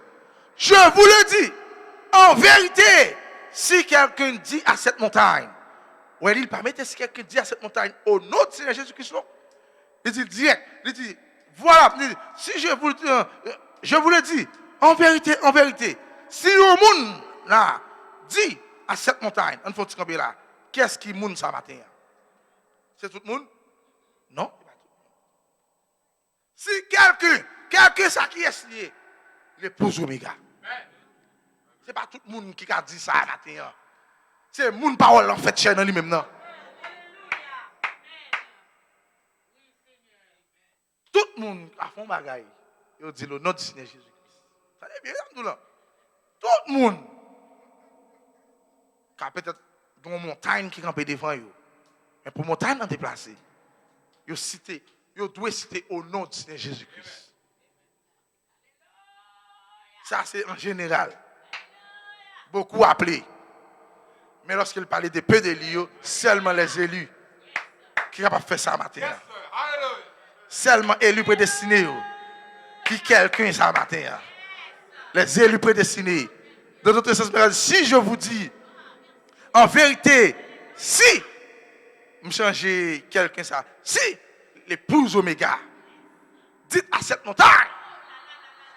Je vous le dis. En vérité, si quelqu'un dit à cette montagne, ou il permet si quelqu'un dit à cette montagne, au nom de Seigneur Jésus-Christ, il dit direct, il dit, voilà, il dit, si je vous le dis, en vérité, si le monde là dit à cette montagne, on faut camper là, qu'est-ce qui monde ça matin? C'est tout le monde? Non? Si quelqu'un ça qui est lié, l'épouse Oméga. C'est pas tout le monde qui a dit ça matin. C'est mon parole en fait chaîne dans lui-même non. Tout le monde a fait un bagaille. Il dit le nom du Seigneur Jésus-Christ. Ça est bien tout là. Tout le monde qui a peut-être une montagne qui campe devant eux. Mais pour montagne en déplacer, il doit citer au nom du Seigneur Jésus-Christ. Ça c'est en général. Beaucoup appelés. Mais lorsqu'il parlait de peu d'élus, seulement les élus qui sont capables de faire ça matin. Seulement élus prédestinés qui quelqu'un ça matin. Les élus prédestinés. De notre sens, si je vous dis, en vérité, si, je change quelqu'un ça, si l'épouse Oméga, dites à cette montagne,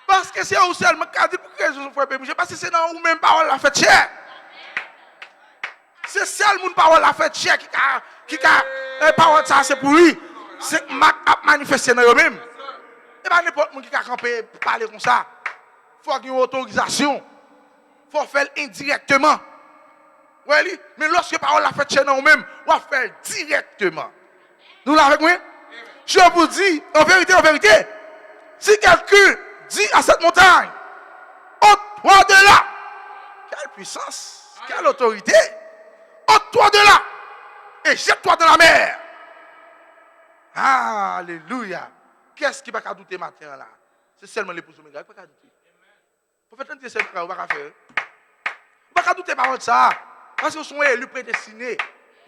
parce que c'est vous seulement qui a dit pour que je sois bébé, parce que c'est dans vous-même parole la fait cher. C'est seul mon parole la fait cher qui a parole ça c'est pour lui. C'est Marc a manifesté dans eux-mêmes. Et pas n'importe qui a campé pour parler comme ça. Il faut qu'il y ait une autorisation. Il faut faire indirectement. Oui, mais lorsque la parole la fait cher dans eux-mêmes, on va faire directement. Nous l'avons avec moi? Je vous dis, en vérité, si quelqu'un dit à cette montagne, ôte-toi de là. Quelle puissance, quelle autorité. Ôte-toi de là et jette-toi dans la mer. Alléluia. Qu'est-ce qui va pas douter matin là? C'est seulement l'épouse Oméga qui va pas douter. Pour faire tenter ce que vous va faire. Vous pas douter parole ça. Parce que vous sont élus prédestinés.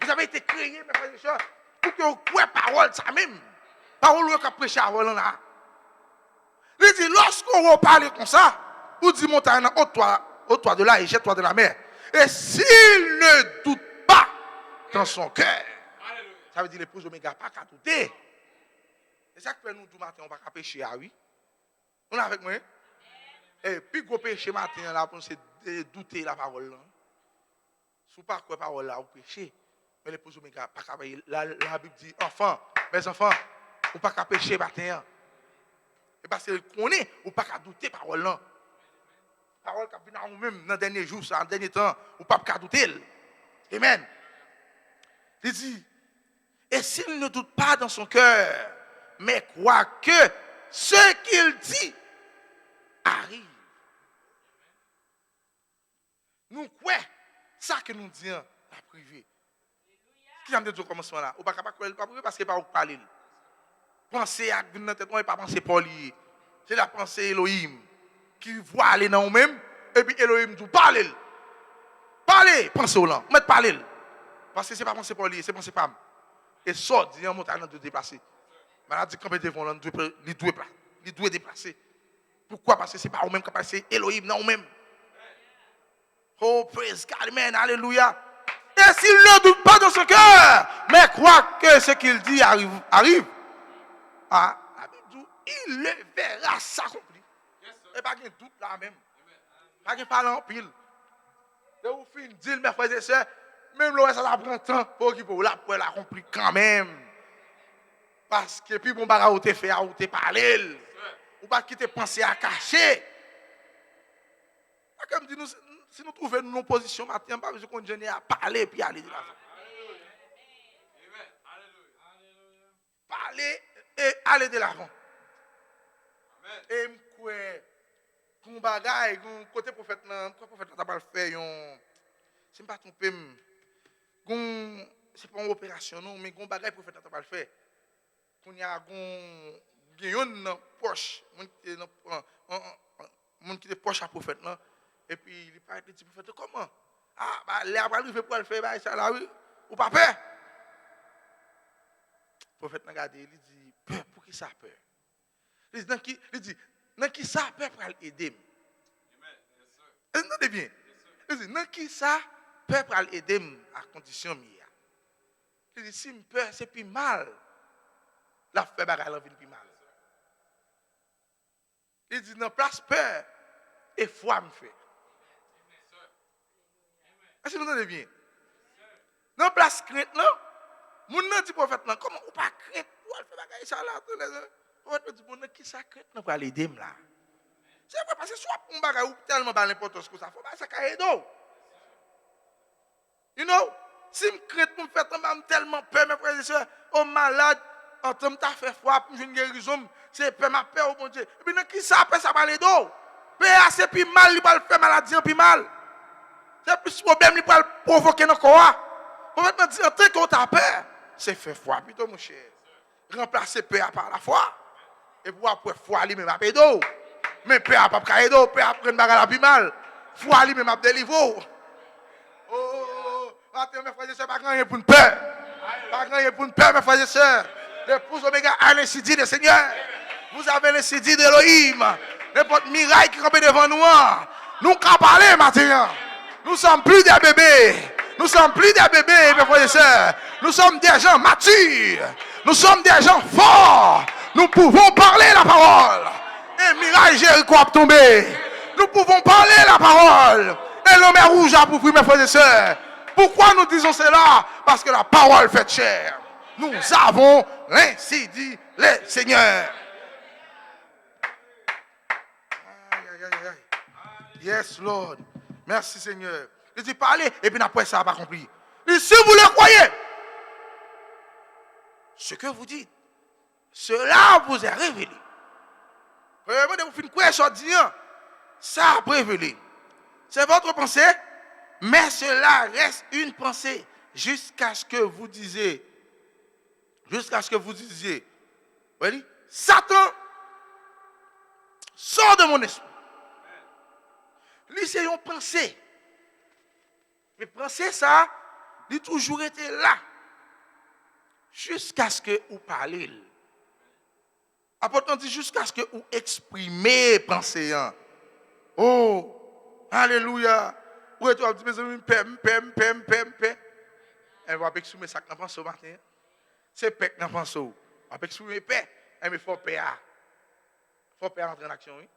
Vous avez été créés, mes frères et sœurs, pour que vous croyez parole ça même. Parole qui a prêché à vous là. Il dit, lorsqu'on parle comme ça, vous dit montagne au toit de là et jette-toi de la mer. Et s'il ne doute pas dans son cœur, ça veut dire l'épouse Oméga pas qu'à douter. Et ça que nous tout matin, on va pas pécher, ah oui. On est avec moi. Et puis gros péché matin là pour se douter la parole là. Si pas quoi parole là, vous péchez. Mais l'épouse Oméga pas qu'à la Bible dit enfants, mes enfants, ou pas qu'à pécher matin. Et parce que connaît ou pas qu'à douter parole là. Parole qui vient à nous-mêmes dans les derniers jours, dans les derniers temps, ou pas qu'à douter. Amen. Il dit, et s'il ne doute pas dans son cœur, mais croit que ce qu'il dit arrive. Nous croyons ça que nous disons la privée. Qui a dit au commencement là? Ou pas capable de croire parce que pas parler. Penser à une tête et pas penser pour lui. C'est la pensée Elohim qui voit aller dans nous-mêmes et puis Elohim dit parler. Parlez, pensez au lent, mettez parler. Parce que c'est pas penser pour lui, c'est penser pas. Et sort dit en montagne de déplacer. Maladie quand devant là, il doit déplacer. Pourquoi? Parce que c'est pas nous-mêmes qui passer Elohim dans nous-mêmes. Oh praise God, amen, alléluia. Et s'il ne doute pas dans son cœur, mais croit que ce qu'il dit arrive. Ah, la Bible dit, il le verra s'accomplir. Et pas de doute là même. Pas de parler en pile. Et vous finissez de dire, mes frères et sœurs, même là, ça prend temps pour qu'il vous l'accomplir quand même. Parce que puis bon bagarre ou te fait, ou te parler. Ou pas quitter penser à cacher. Comme dit, si nous trouvons une position matin, pas besoin qu'on gêne à parler puis aller de l'avant. Parler et aller de l'avant. Et m'koué kon bagay, kon côté prophète là, prophète là pas faire yon c'est pas tromper gon c'est pas une opération non, mais gon bagay prophète là pas faire. Qu'on y a gon yon dans poche, mon qui est poche à prophète là et puis il parle petit prophète comment? Ah bah les après arriver pour le faire bah ça là oui, ou pas peur. Prophète n'a regardé, il dit peur pour qui ça peur? Il dit dans qui ça peur pour aider. Amen. Entendez bien. Il dit dans qui ça peur pour aider à condition mia. Il dit si me peur c'est plus mal. La fait bagarre la vie plus mal. Il dit dans place peur et foi me fait. Est-ce que vous entendez bien? Dans place crainte là, mon nan dit prophète là comment ou pas crainte pour faire bagarre ça là tous les prophète me dit bon qui ça crainte pour aller aider là. C'est vrai parce que soit pour un bagage ou tellement pas l'importance que ça faut pas ça cahier d'eau. You know, si me crainte pour me faire tellement peur mes frères et sœurs, au malade en temps t'a fait froid pour une guérison, c'est peur ma peur au bon Dieu. Et puis dans qui ça peur ça va aller d'eau. Peur c'est plus mal, il va le faire maladie plus mal. C'est plus problème il va le provoquer dans corps. Pour maintenant dire en tant que tu as peur, c'est faire froid plutôt mon cher. Remplacer peur par la foi. Et pour après foi lui même à pédo. Mais peur pas cahier d'eau, peur après bagarre plus mal. Foi lui même à délivrer. Oh, attends mes frères et sœurs, pas grand rien pour une peur. Pas grand rien pour une peur mes frères et sœurs. L'épouse Oméga a le CD de Seigneur. Vous avez le CD d'Elohim. N'importe miracle qui campe devant nous. Nous qu'à parler maintenant. Nous sommes plus des bébés. Nous sommes plus des bébés, mes frères et sœurs. Nous sommes des gens matures. Nous sommes des gens forts. Nous pouvons parler la parole. Et miracle Jéricho a tombé. Nous pouvons parler la parole. Et l'homme rouge a pour mes frères et sœurs. Pourquoi nous disons cela? Parce que la parole fait chair. Nous avons ainsi dit le Seigneur. Yes, Lord. Merci, Seigneur. Il dit parler, et puis après ça, n'a pas compris. Il dit, si vous le croyez, ce que vous dites, cela vous est révélé. Premièrement, vous finissez quoi, ça dit, ça a révélé. C'est votre pensée, mais cela reste une pensée jusqu'à ce que vous disiez. Jusqu'à ce que vous disiez. Vous voyez, Satan sort de mon esprit. Lui, c'est une pensée. Mais pensez ça, il a toujours été là. Jusqu'à ce que vous parlez. Apportant dit jusqu'à ce que vous exprimez pensée. Oh, alléluia. Ou est-ce que vous avez dit, paix. Et vous avez exprimé ça que vous pensez au matin. C'est paix que vous pensez. Vous avez exprimé paix. Mais il faut paix. Il faut paix entrer en action. Il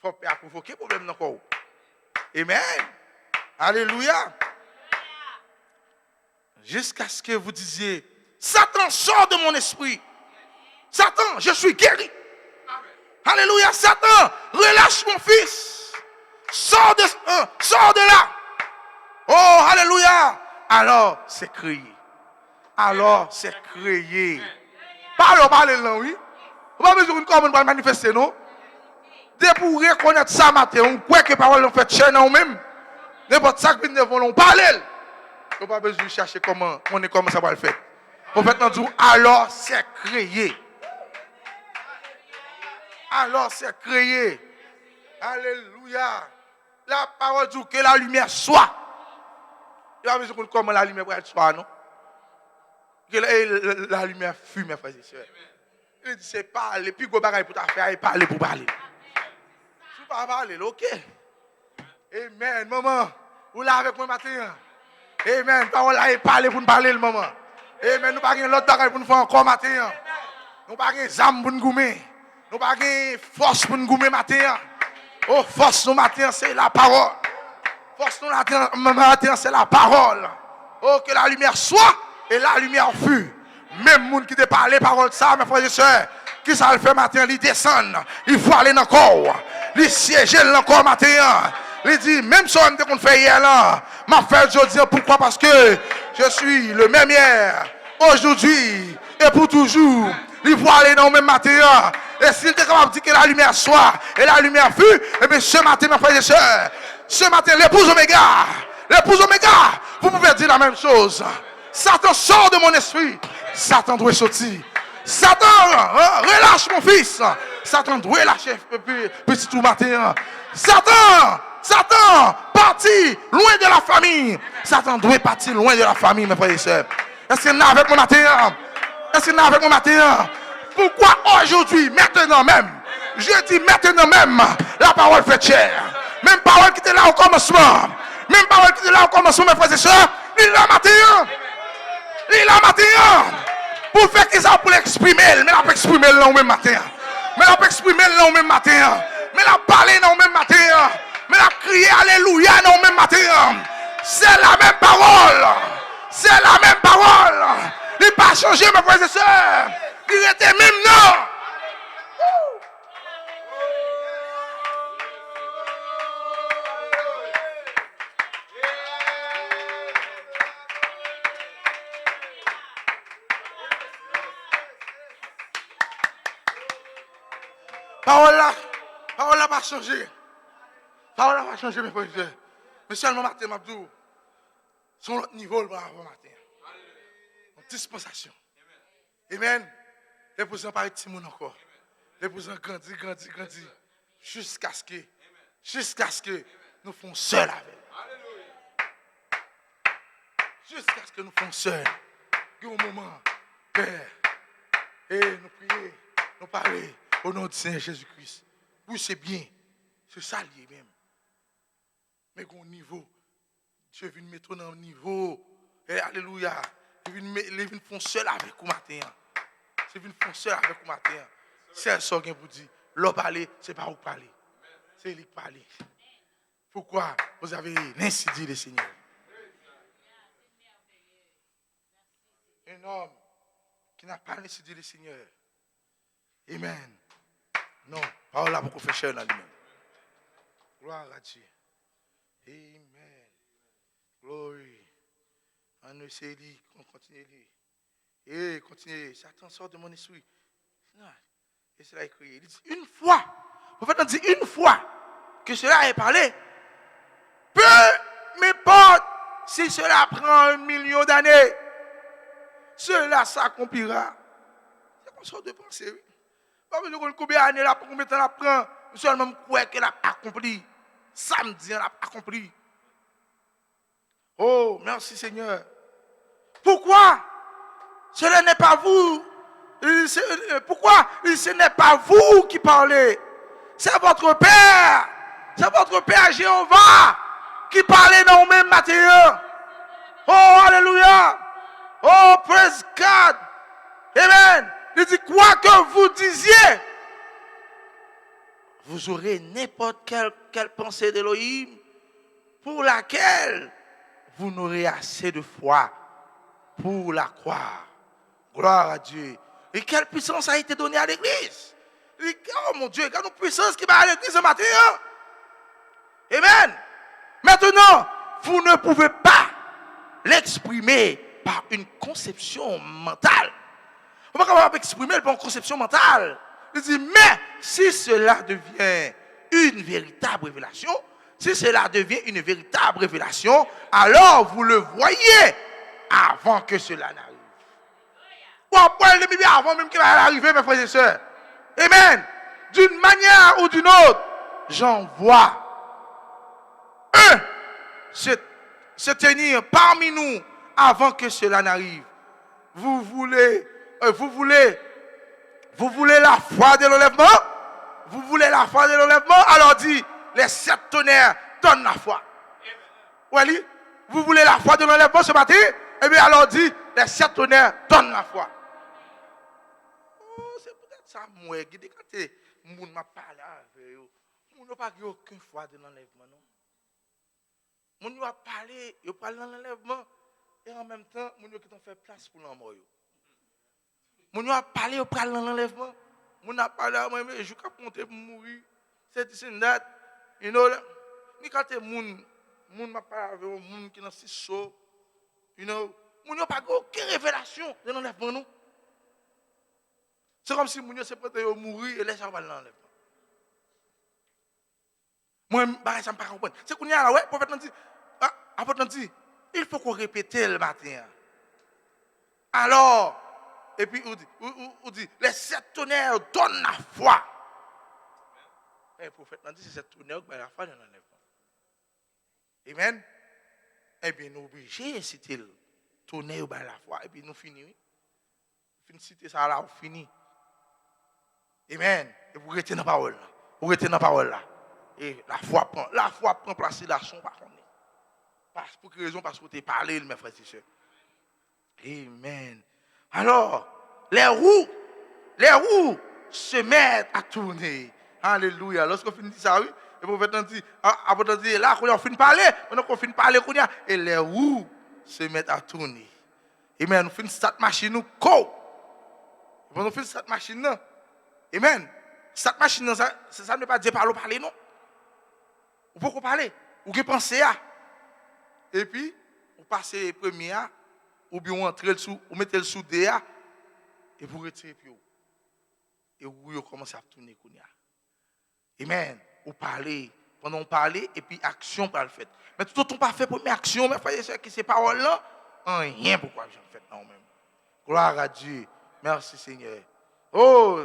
faut paix provoquer problème dans le corps. Amen. Alléluia. Jusqu'à ce que vous disiez, Satan sort de mon esprit. Satan, je suis guéri. Alléluia, Satan, relâche mon fils. Sors de là. Oh, alléluia. Alors, c'est crié. Alors, c'est crié. Parlez là, oui. Vous n'avez pas besoin de comment manifester, non? Dès pour reconnaître ça matin, on croit que les paroles ont fait chaîne en même. N'importe ça que nous voulons parler. Vous n'avez pas besoin de chercher comment ça va le faire. Vous faites nous alors c'est créé. Alors c'est créé. Alléluia. La parole dit que la lumière soit. Il n'y a pas besoin de comment la lumière va être soit, non? Que la lumière fume, mes frères et sœurs. Il dit c'est parler, puis go bagaille pour ta faire, et parler pour parler. Tu pas parler, ok? Amen, maman. Vous là avec moi matin. Amen. Parole là, et parler pour nous parler le moment. Amen. Nous pas gain l'autre bagaille pour nous faire encore matin. Nous pas gain zam pour nous goumer. Nous pas gain force pour nous goumer matin. Oh, force nous matin, c'est la parole. Force nous matin, c'est la parole. Oh, que la lumière soit et la lumière fut. Même monde qui te parle parole ça, mes frères et sœurs, qui ça le fait matin, il descend, il faut aller dans le corps, il siège dans le corps matin. Il dit, même si on qu'on fait hier là, m'a fait aujourd'hui, pourquoi? Parce que je suis le même hier, aujourd'hui et pour toujours. Il faut aller dans le même matin. Et s'il était capable de dire que la lumière soit et la lumière fut, et bien ce matin, mes frères et sœurs, ce matin, l'épouse Oméga, vous pouvez dire la même chose. Satan sort de mon esprit. Satan doit sortir. Satan, relâche mon fils. Satan doit lâcher petit tout matin. Satan, parti loin de la famille. Satan doit partir loin de la famille, mes frères et sœurs. Est-ce qu'il y en a avec mon matin? Est-ce qu'il y en a avec mon matin? Pourquoi aujourd'hui, maintenant même, je dis maintenant même, la parole fait chair. Même parole qui était là au commencement. Même parole qui était là au commencement, mes frères et sœurs. Il est là matin. Il est là matin. Pour faire qu'ils ça pour l'exprimer. Mais la peut exprimer là au même matin. Mais la peut exprimer là au même matin. Mais la parler là au même matin. Mais la crier alléluia là au même matin. C'est la même parole. C'est la même parole. Il n'a pas changé, mes frères et sœurs. Il était même non. Parole là va changer. Parole là va changer, mes frères et sœurs. Mais seulement matin, Mabdou, son autre niveau, le avant matin. En dispensation. Amen. Les posants par Timon encore. Les posants grandit. Jusqu'à ce que nous fassions seuls avec. Jusqu'à ce que nous fassions seuls. Au moment, Père, et nous prier, nous parler. Au nom du Seigneur Jésus-Christ. Oui, c'est bien. C'est ça lié même. Mais au niveau, Dieu vient mettre dans un niveau. Et alléluia. Il vient faire seul avec vous matin. Il vient faire seul avec vous matin. C'est ça qu'il vous dit. L'homme parler, ce n'est pas vous parler. C'est lui parler. Pourquoi vous avez ainsi dit le Seigneur? Un homme qui n'a pas ainsi dit le Seigneur. Amen. Non, parole là beaucoup fait cher dans lui-même. Gloire à Dieu. Amen. Glory. On essaie de continuer. Et continuez. Satan sort de mon esprit. Et cela est crié. Il dit une fois. Vous faites dire une fois que cela est parlé. Peu m'importe si cela prend 1 million d'années. Cela s'accomplira. C'est comme ça de penser, oui. Pas besoin de combien d'années là, combien de temps la prend. Seulement croire qu'elle a accompli. Samedi, elle a accompli. Oh, merci Seigneur. Pourquoi ce n'est pas vous? Pourquoi ce n'est pas vous qui parlez? C'est votre Père. C'est votre Père Jéhovah qui parlait dans le même matin. Oh, alléluia. Oh, praise God. Amen. Il dit quoi que vous disiez, vous aurez n'importe quelle pensée d'Élohim pour laquelle vous n'aurez assez de foi pour la croire. Gloire à Dieu. Et quelle puissance a été donnée à l'église. Oh mon Dieu, quelle puissance qui va à l'église ce matin. Amen. Maintenant, vous ne pouvez pas l'exprimer par une conception mentale. On ne peut pas exprimer par une conception mentale. Il dit, mais si cela devient une véritable révélation, si cela devient une véritable révélation, alors vous le voyez avant que cela n'arrive. Ou après le milieu avant même qu'il va arriver, mes frères et sœurs. Amen. D'une manière ou d'une autre, j'en vois un se tenir parmi nous avant que cela n'arrive. Vous voulez la foi de l'enlèvement? Vous voulez la foi de l'enlèvement? Alors dit, les 7 tonnerres donnent la foi. Oui, vous voulez la foi de l'enlèvement ce matin? Eh bien alors dit, les 7 tonnerres donnent la foi. Oh, c'est peut-être ça, moi, qui quand moun m'a parlé avec eux, moun n'a pas aucune foi de l'enlèvement, non? Moun n'a parlé, il parle de l'enlèvement, et en même temps, moun qui t'ont fait place pour l'enlèvement. Moun a parlé, il parle de l'enlèvement. Moun a parlé à moi, mais je vais compter pour mourir. C'est this and that. You know, ni quand moun m'a parlé avec moun qui est dans si chaud. You know, moun n'a pas aucune révélation de l'enlèvement, non? C'est comme si moun se prêtait à mourir et laisse avoir l'enlèvement. Moi, ça ne me pas comprendre. C'est qu'on y a là, ouais, prophète dit, il faut qu'on répète le matin. Alors, et puis on dit, les 7 tonnerres donnent la foi. Et le prophète dit, c'est 7 tonnerres qui donnent la foi dans l'enlèvement. Amen. Et bien, nous obligés de citer le tonnerre qui la foi. Et puis nous finissons. Nous citer ça là, on finit. Amen. Et vous retenez la parole là. Vous retenez la parole là. Et la foi prend place là, son par contre. Pour quelle raison? Parce que tu as parlé, mes frères et sœurs. Amen. Alors, les roues se mettent à tourner. Alléluia. Lorsqu'on finit ça, oui, le prophète dit, là, on finit de parler, on finit de parler, et les roues se mettent à tourner. Amen. On finit cette machine, nous, on finit cette machine, amen. Cette machine, ça ne veut pas dire parler, non. Vous pouvez parler, vous pouvez penser à. Et puis, vous passez le premier, ou bien vous entrez vous mettez le sous et vous retirez puis et vous commencez à tourner. Amen. Vous parlez, pendant vous parlez, et puis action par le fait. Mais tout autant pas fait première action, mais frères et sœurs, que ces paroles-là, rien pourquoi j'en fais non même. Gloire à Dieu. Merci Seigneur. Oh,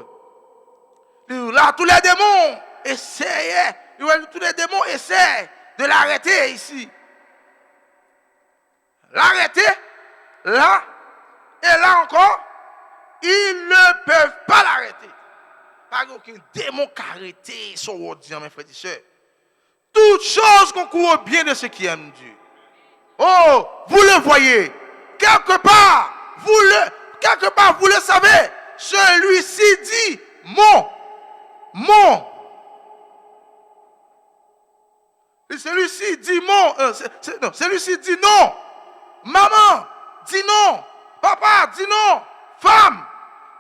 là, tous les démons essayaient, tous les démons essaient de l'arrêter ici. L'arrêter, là, et là encore, ils ne peuvent pas l'arrêter. Pas aucun démon qui arrête son ordinaire, mes frères et sœurs. Toutes choses concourent bien de ceux qui aiment Dieu. Oh, vous le voyez. Quelque part, vous le savez. Celui-ci dit, Celui-ci dit celui-ci dit non. Maman, dis non. Papa, dis non. Femme,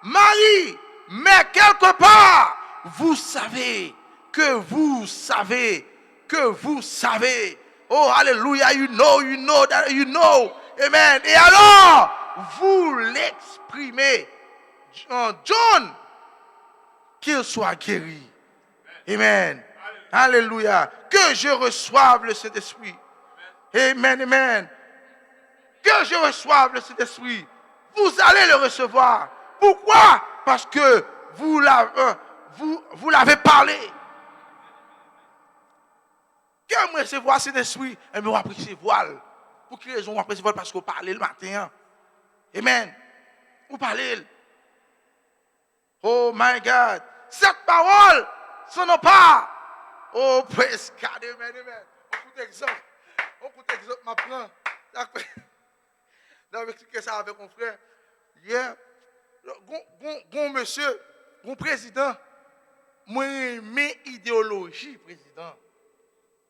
mari. Mais quelque part, vous savez. Oh, hallelujah, you know. Amen. Et alors, vous l'exprimez. John, qu'il soit guéri. Amen. Alléluia. Que je reçoive le Saint-Esprit. Amen, amen. Que je reçoive le Saint-Esprit. Vous allez le recevoir. Pourquoi? Parce que vous l'avez parlé. Que me recevoir cet esprit, et me recevoir. Pour quelle raison on apprécie vol? Parce qu'on parle le matin. Amen. Vous parlez. Oh my God. Cette parole, ce n'est pas. Oh, praise God. Amen, amen. On coûte exemple. M'apprend. D'accord. Expliquer ça avec mon frère. Hier, bon monsieur, bon président, moi aimé idéologie, président.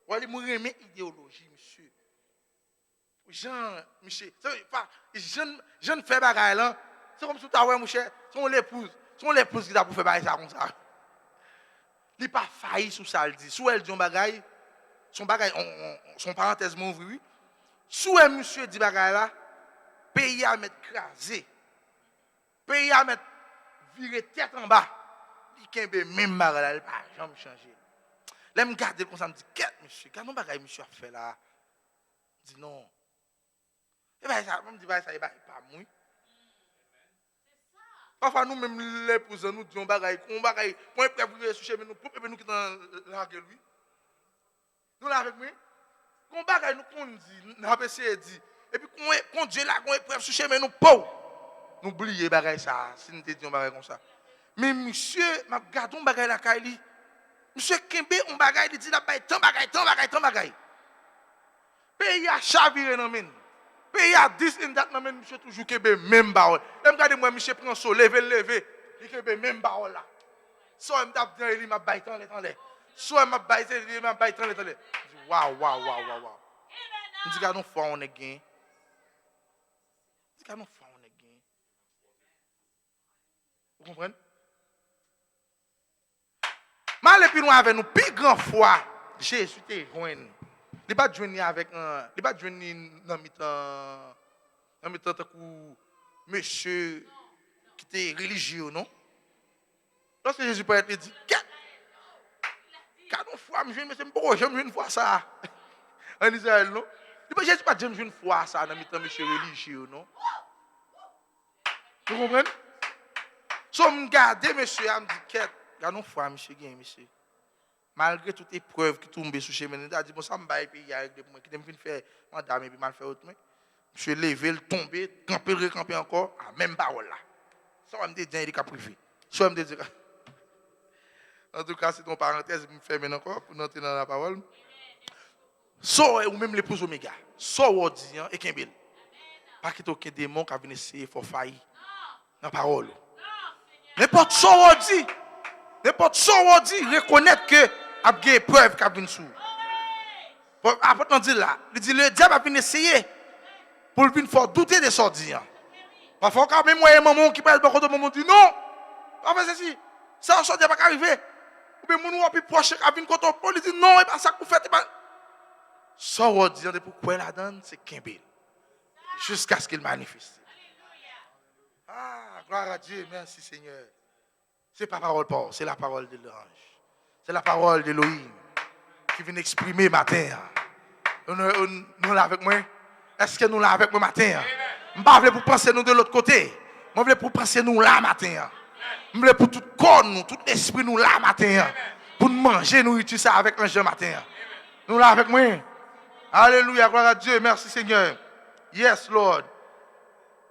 Moi aimé idéologie, monsieur. Monsieur, je ne fais pas là. C'est comme si tu as ouais, mon cher, son l'épouse qui t'a pour faire bail ça comme ça. Il n'est pas failli sous ça, il dit. Sous elle dit un bagaille, son parenthèse m'ouvre. Sous elle, monsieur dit bagaille là, pays à mettre crasé. Pays à mettre viré tête en bas. Il kembe même bagaille là, il pas jamais changer. Là me garder comme ça me dit qu'est monsieur, quand on bagaille monsieur a fait là. Il dit non. Et ben ça, me dit ça il pas moi. Parfois nous même l'épouse nous disons bagaille, on bagaille, point prévu sur chez nous, pour nous qui dans la gueule lui. Nous là avec moi. Qu'on bagaille nous qu'on dit, n'a pas essayé dit. Et puis qu'on Dieu là, qu'on preuve sur chez nous pauvre. Nous oublier bagaille ça, si nous te disons bagaille comme ça. Mais monsieur, m'a gardons bagaille la Kaili. Monsieur Kembe on bagaille il dit la baille tant bagaille. Pays a chaviré dans mine. Pays a 10 in that nan monsieur toujours Kembe même parole. Même regarder moi monsieur prend so lever, il Kembe même parole là. So me t'a bien il m'a baille tant les. So m'a baille il m'a baille tant les. Wow. Je dis qu'on fait on est gain. Vous comprenez? Mal et puis nous avec nous plus grand foi Jésus te joint. Il pas joindre avec il pas joindre dans mi-temps monsieur qui était religieux non? Lorsque Jésus peut être dit quand on foi me joindre monsieur bon j'aime une fois ça. En Israël non? Il pas Jésus pas j'aime une fois ça dans mi-temps monsieur religieux non? Vous comprenez? So me garder monsieur a me dit quête quand on foi monsieur gain monsieur. Malgré toutes les preuves qui tombent sur chemin, il a dit bon ça me baille pays avec des moi qui me faire madame et puis mal faire autre monsieur lever le tomber camper recamper encore à même parole là. Ça va me dire il est privé. Ça me dire en tout cas c'est ton parenthèse me ferme encore pour entrer dans la parole. So ou même l'épouse Omega. So on dit et Kembel. Pas qu'il aucun démon qui vient essayer pour faillir dans parole. N'importe so on dit reconnaître que a des preuves qui viennent sous. Après on dit là, il dit le diable a venu essayer pour venir faire douter de ça dit. Parfois quand même moi et maman qui parle beaucoup de maman dit non. Pas faire ceci. Ça ça pas arriver. Ou bien mon plus proche qui vient contre Paul il dit non, et pas ça que vous faites pas. Ça on dit pourquoi la donne c'est Kembel. Jusqu'à ce qu'il manifeste. Ah, gloire à Dieu, merci Seigneur. C'est pas parole Paul, c'est la parole de l'ange. C'est la parole d'Élohim qui vient exprimer matin. Nous là avec moi? Est-ce que nous là avec moi matin? Je ne veux pas pour penser nous de l'autre côté. Je veux pour penser nous là matin. Je veux pour tout corps nous, tout esprit nous là matin. Pour nous manger, nous utiliser ça avec l'ange matin. Nous là avec moi? Alléluia, gloire à Dieu, merci Seigneur. Yes, Lord.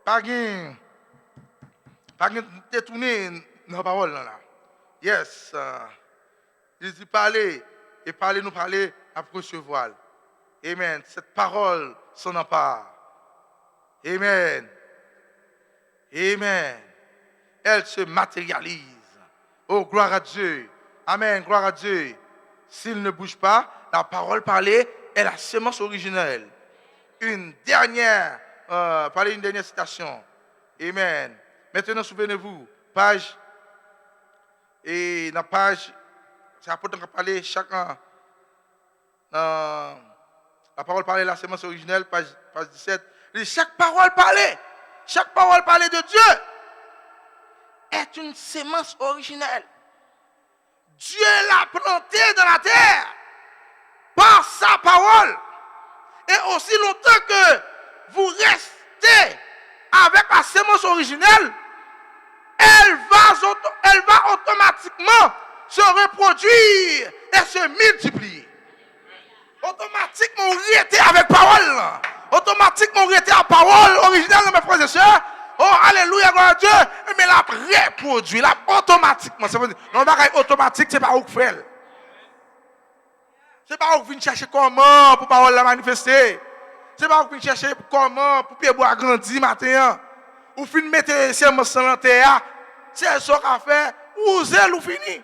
Pas de détourner dans la parole là. Yes. Il dit parler et parler nous parler à recevoir. Amen. Cette parole s'en empare. Amen. Amen. Elle se matérialise. Oh, gloire à Dieu. Amen. Gloire à Dieu. S'il ne bouge pas, la parole parlée est la semence originelle. Une dernière citation. Amen. Maintenant, souvenez-vous, page, et dans la page, c'est important de parler chacun. La parole parlée, la semence originelle, page 17. Chaque parole parlée de Dieu est une semence originelle. Dieu l'a plantée dans la terre par sa parole. Et aussi longtemps que vous restez avec la semence originelle, elle va automatiquement se reproduire et se multiplier. Automatiquement, vous restez avec parole. automatiquement arrêter la parole originale, mes frères et sœurs. Oh, alléluia, gloire à Dieu. Mais la reproduit, la automatiquement. Ça veut dire, non, pas automatique, c'est pas où faire. C'est pas où venir chercher comment pour parole la manifester. C'est pas où venir chercher comment pour Pierre bois grandir matin. Ou fin mettre ses morceaux dans terre. C'est ça qu'a fait. Ou zèle ou fini.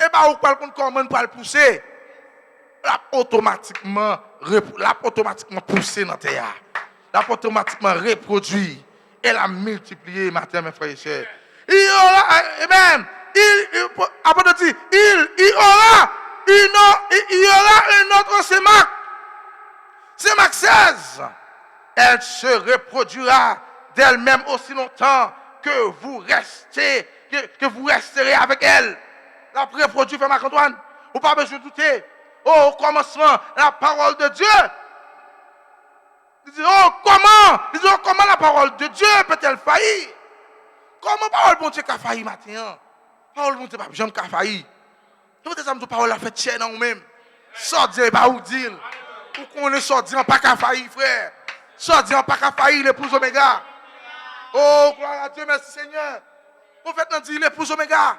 Et pas où comment pour le pousser. La automatiquement pousser dans terre. La automatiquement reproduit et la multiplier matin mes frères et sœurs. Il y aura amen. Il y aura un autre sémac. Sémac 16. Elle se reproduira d'elle-même aussi longtemps que vous resterez avec elle. La reproduit, frère Marc-Antoine. Vous n'avez pas besoin de douter. Au commencement, la parole de Dieu. Il dit, comment la parole de Dieu peut-elle faillir? Comment la parole de Dieu a failli matin? La parole de Dieu n'a jamais failli. Peut-être que la parole a fait tienne en nous-mêmes. Sortir, pas où dire. Ou qu'on est sorti en pas qu'à faillir, frère. Sortir en pas qu'à faillir, l'épouse Oméga. Oh, gloire à Dieu, merci Seigneur. Vous faites nous dire l'épouse Oméga.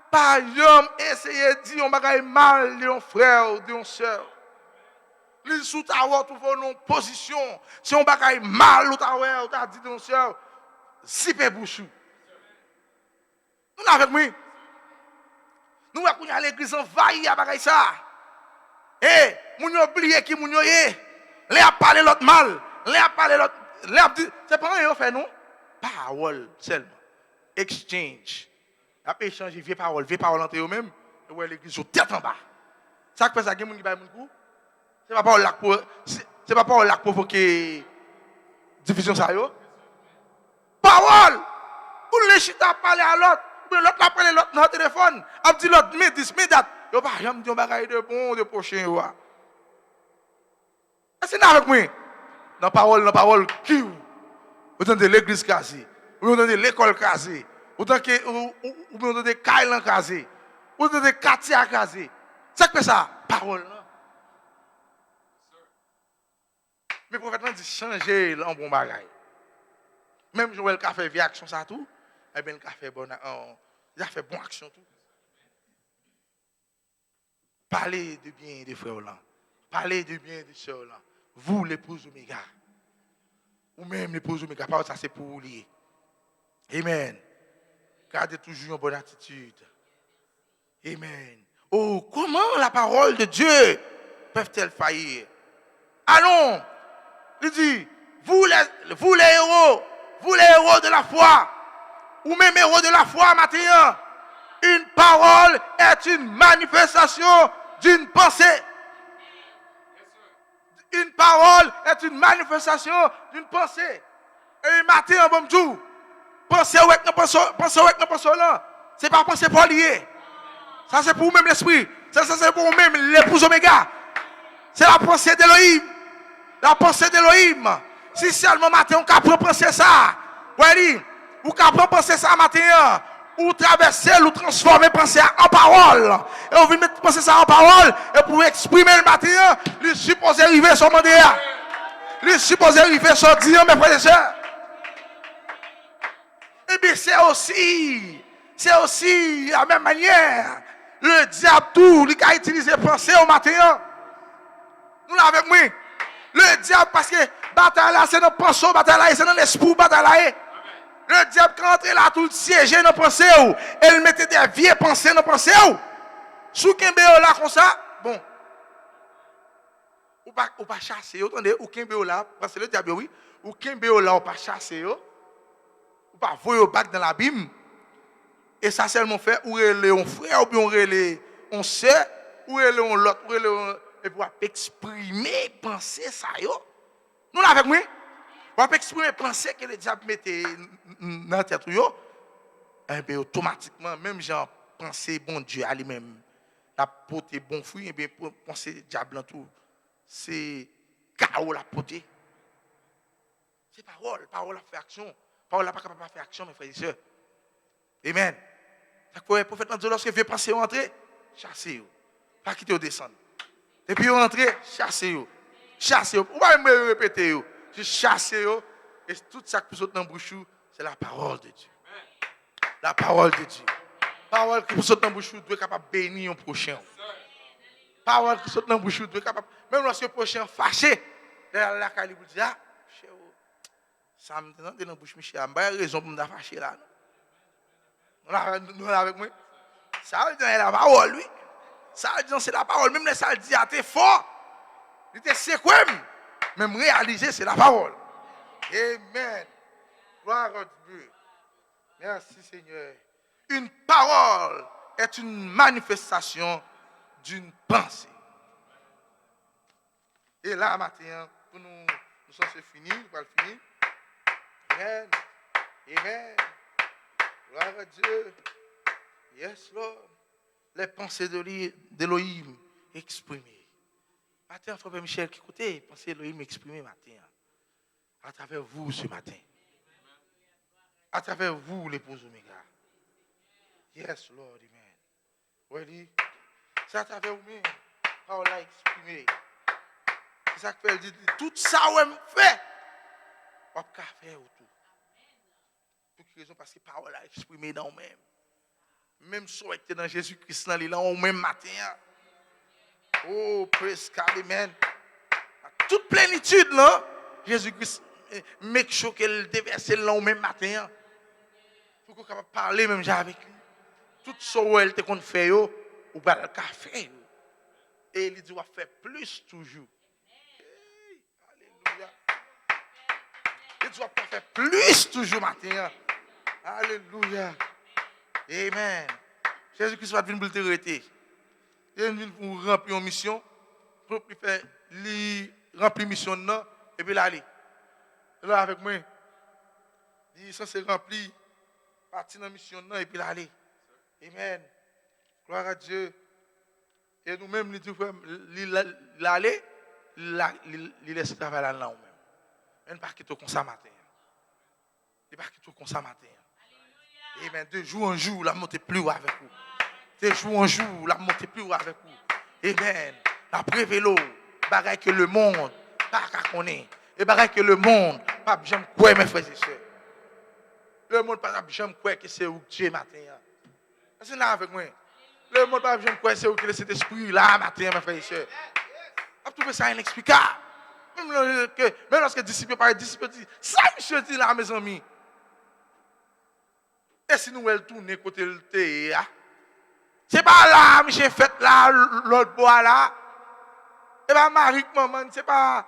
Pas jamais essayer de dire on bagaille mal de un frère ou de une soeur. Les sous ta ou une position. Si on bagaille mal ou ta dit de une soeur, zipez bouchou. Nous avec moi. Nous avons à l'église envahie à bagaille ça. Eh, moun oublié qui moun yo yé. Les a parlé l'autre mal, les a parlé l'autre, les a dit c'est pas rien fait non. Parole seulement. Exchange. A échanger vieille parole entre eux même et ouais l'église au tête en bas. Ça que fait ça gen moun qui bail moun coup. C'est pas parole là pour c'est pas parole là provoquer division ça yo. Parole. Pour les chita parler à l'autre, l'autre a parlé l'autre dans téléphone, a dit l'autre mais date. Yo pas jamais dit on bagaille de bon de prochain yo. C'est là avec moi. Dans parole qui vous entendez l'église casée, vous entendez l'école casée, vous entendez Kailan casée, vous entendez Katia casée. C'est que ça parole. Mais le prophète dit changer en bon bagaille. Même Joël qui a fait vieille action ça tout, eh bien il a fait bonne action tout. Parlez de bien des frères là. Parlez de bien des sœurs là. Vous, l'épouse Oméga. Ou même l'épouse Oméga. Parole ça c'est pour vous lier. Amen. Gardez toujours une bonne attitude. Amen. Oh, comment la parole de Dieu peuvent-elles faillir? Allons. Il dit, vous les héros de la foi, ou même héros de la foi matin, une parole est une manifestation d'une pensée. Une parole est une manifestation d'une pensée. Et matin, bon jour, pensez avec nous là. C'est pas penser pour lier. Ça c'est pour vous-même l'esprit. Ça c'est pour vous-même l'épouse Oméga. C'est la pensée d'Elohim. La pensée d'Elohim. Si seulement matin on peut penser ça. Oui, ou peut penser ça matin. Ou traverser, ou transformer pensée en parole. Et on vient mettre penser ça en parole. Et pour exprimer le matin, il suppose arriver sur Mandéa. Il suppose arriver sur Dieu, mes frères et sœurs. Et bien c'est aussi la même manière. Le diable tout, il a utilisé pensée au matin. Nous l'avons avec moi. Le diable, parce que bataille là, c'est dans le pensée, bataille là, c'est dans l'esprit, bataille là. Le diable, quand il est là, tout siégé dans la pensée, elle mettait des vieilles pensées dans la pensée. Sous qu'un béo là, comme ça, bon. Ou pas chasser, attendez, ou qu'un béo là, parce que le diable, oui, ou qu'un béo là, ou pas chasser, ou pas voyer au bac dans l'abîme. Et ça seulement fait, ou est un frère, ou bien on sait, ou est l'autre, et pour exprimer, penser ça, yo. Nous là avec moi. On peut exprimer penser que le diable mettait dans la tête, et bien automatiquement, même gens penser bon Dieu à lui-même, la porter bon fruit, et bien penser diable en tout, c'est chaos la porter. C'est parole a fait action. Parole n'a pas capable de faire action, mes frères et sœurs. Amen. Le prophète a dit lorsque vous pensez rentrer, chassez-vous. Pas quitter ou descendre. Et puis vous rentrez, chassez-vous. chasser. Ou pas me répéter yo. Je chasse yo et tout ça qui saute dans bouche, c'est la parole de Dieu. La parole de Dieu. Parole qui saute dans bouche doit être capable de bénir un prochain. Parole qui saute dans bouche doit être capable même lorsque le prochain fâché, la calibre dit ah, ça me donne dans bouche Michel, a pas raison pour me fâcher là. Nous avec moi. Ça veut dire la parole lui. Ça veut dire c'est la parole même les ça dit ah t'es fort. Il était secoué même réaliser c'est la parole. Amen. Gloire à Dieu. Merci Seigneur. Une parole est une manifestation d'une pensée. Et là, matin, pour nous sommes finis, nous allons finir. Amen. Amen. Gloire à Dieu. Yes, Lord. Les pensées d'Élohim exprimées. Matin, frère Michel, écoutez, pensées d'Élohim exprimées matin. À travers vous ce matin. À travers vous, l'épouse Oméga. Yes, Lord, amen. Ready? C'est à travers vous-même, parole a exprimé. C'est ça que fait, dit, tout ça, ouais, me fait. On va faire autour. Pour quelle raison? Parce que parole a exprimé dans nous-mêmes. Même si on était dans Jésus-Christ, dans là, au même matin. Oh, praise God, amen. Toute plénitude, là, Jésus-Christ, make sure qu'elle déverse là au même matin. Pour qu'on puisse parler même avec lui. Tout ce qu'elle te fait, ou pas le café. Et il dit, on va faire plus toujours. Hey, alléluia. Il dit, on va faire plus toujours matin. Alléluia. Amen. Jésus-Christ va venir pour te arrêter. Il vient pour remplir une mission. Pour faire remplir mission non et puis là aller. Là avec moi. Il est censé remplir partir dans la mission non et puis là aller. Amen. Gloire à Dieu. Et nous-mêmes, nous disons, l'aller, il laisse travailler là nous-mêmes. Il ne pas quitter comme ça matin. Il ne pas quitter comme ça matin. Amen. De jour en jour, la montée plus haut avec vous. De jour en jour, la montée plus haut avec vous. Amen. La prévélo, bagaille que le monde, pas qu'à connaître. Et bagaille que le monde, pas jamais quoi, mes frères et sœurs. Le monde, pas jamais quoi que c'est où Dieu matin. C'est là avec moi. Le monde pas besoin de quoi c'est où que cet esprit là matin mes frères et sœurs. On trouve ça inexplicable. Même lorsque les disciples parlent, disciples disent ça monsieur dit là mes amis. Et si nous elle tourner côté le thé c'est pas là monsieur fait là l'autre bois là. Et pas Marie maman, c'est pas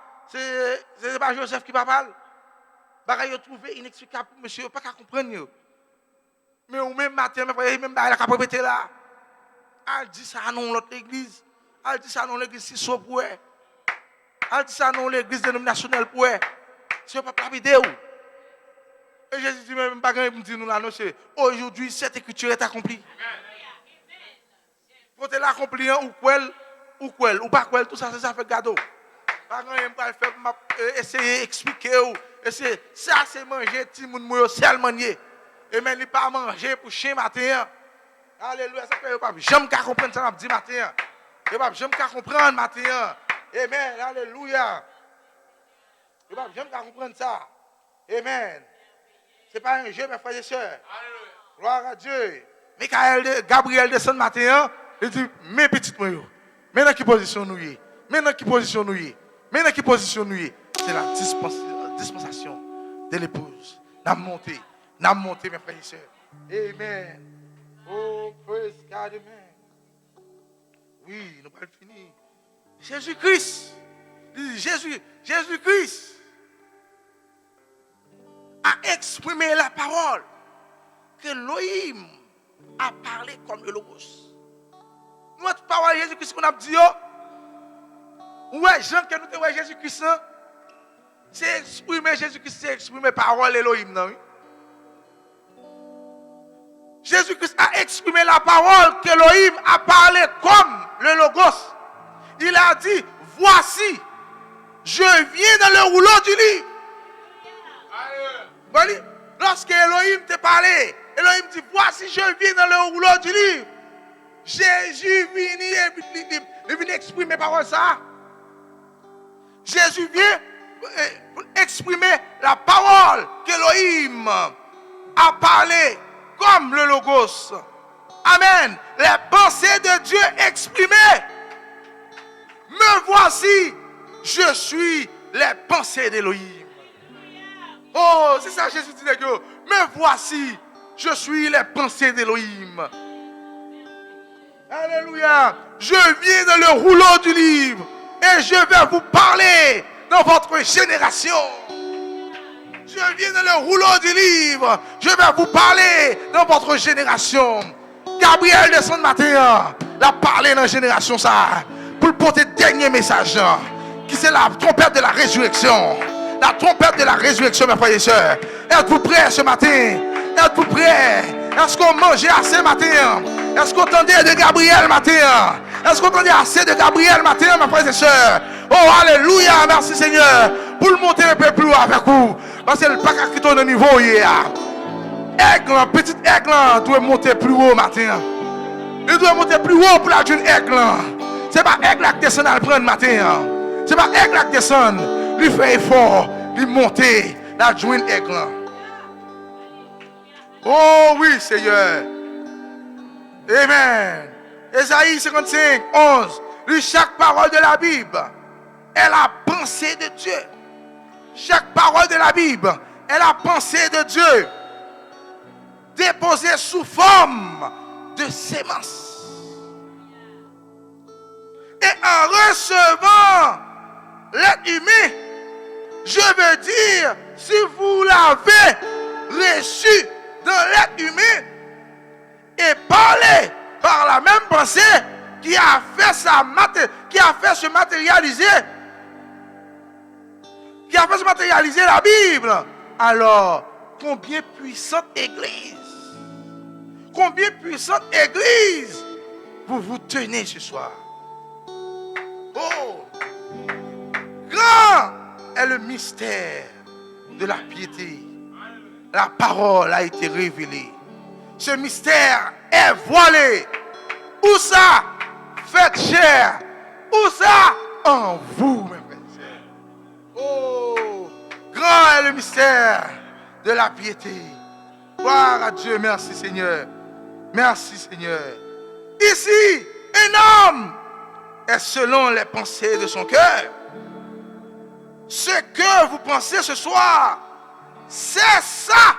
Joseph qui parle. Bagaille trouvé inexplicable monsieur pas qu'à comprendre. Mais au même matin, mes frères, même la capacité là. Elle dit ça non l'autre église. Elle dit ça non l'église si pour elle. Elle dit ça non l'église dénominationnelle pour elle. C'est pas la vidéo. Et Jésus dit même pas grand me dit nous l'annoncer. Aujourd'hui cette écriture est accomplie. Quand elle est accomplie ou pas quoi tout ça c'est ça fait cadeau. Pas grand me pas faire essayer expliquer ou essayer ça c'est manger petit monde moi seulement nier. Et même il pas manger pour chien matin. Alléluia, ça fait pas jamais qu'à comprendre ça m'a dit matin. Et pas jamais qu'à comprendre matin. Amen. Alléluia. Et pas jamais qu'à comprendre ça. Amen. C'est pas un jeu mes frères et sœurs. Gloire à Dieu. Gabriel descend matin, il dit mes petites moi. Maintenant qui position nous y. Maintenant qui position nous y. Maintenant qui position nous y. C'est la dispensation de l'épouse. La montée. N'a monté mes frères et sœurs. Amen. Oh, praise God, amen. Oui, nous allons finir. Jésus-Christ. Jésus-Christ a exprimé la parole que Elohim a parlé comme le Logos. Notre parole Jésus-Christ qu'on a dit, ouais, Jean, que nous te voyons Jésus-Christ, c'est exprimer Jésus-Christ, c'est exprimer parole Elohim, non? Jésus-Christ a exprimé la parole qu'Elohim a parlé comme le Logos. Il a dit, voici, je viens dans le rouleau du livre. Lorsque Elohim te parlait, Elohim dit, voici, je viens dans le rouleau du livre. Jésus vient exprimer parole ça. Jésus vient pour exprimer la parole qu'Élohim a parlé comme le Logos. Amen. Les pensées de Dieu exprimées. Me voici, je suis les pensées d'Élohim. Oh, c'est ça Jésus dit. Me voici, je suis les pensées d'Élohim. Alléluia. Je viens dans le rouleau du livre et je vais vous parler dans votre génération. Je viens dans le rouleau du livre. Je vais vous parler dans votre génération. Gabriel descend matin. La parler dans la génération ça. Pour porter le dernier message. Qui c'est la trompette de la résurrection. La trompette de la résurrection, mes frères et sœurs. Êtes-vous prêts ce matin? Êtes-vous prêts? Est-ce qu'on mangeait assez matin? Est-ce qu'on entendait de Gabriel matin? Est-ce qu'on entendait assez de Gabriel matin, mes frères et sœurs? Oh, alléluia, merci Seigneur. Pour le monter un peu plus haut avec vous. Parce que le paquet qui tourne au niveau hier. Aigle, petit aigle, doit monter plus haut matin. Il doit monter plus haut pour la jeune aigle. Ce n'est pas aigle qui descend à le prendre matin. Ce n'est pas aigle qui descend. Lui fait effort, lui monter la jeune aigle. Oh oui, Seigneur. Amen. Ésaïe 55, 11. Lui, chaque parole de la Bible est la pensée de Dieu. Chaque parole de la Bible est la pensée de Dieu. Déposée sous forme de sémence. Et en recevant l'être humain, je veux dire, si vous l'avez reçu dans l'être humain et parlé par la même pensée qui a fait se matérialiser, la Bible, alors combien puissante église vous vous tenez ce soir. Oh, grand est le mystère de la piété. La parole a été révélée. Ce mystère est voilé. Où ça? Faites chair. Où ça? En vous, mes frères. Oh, grand est le mystère de la piété. Gloire à Dieu. Merci Seigneur. Merci Seigneur. Ici, un homme est selon les pensées de son cœur. Ce que vous pensez ce soir, c'est ça.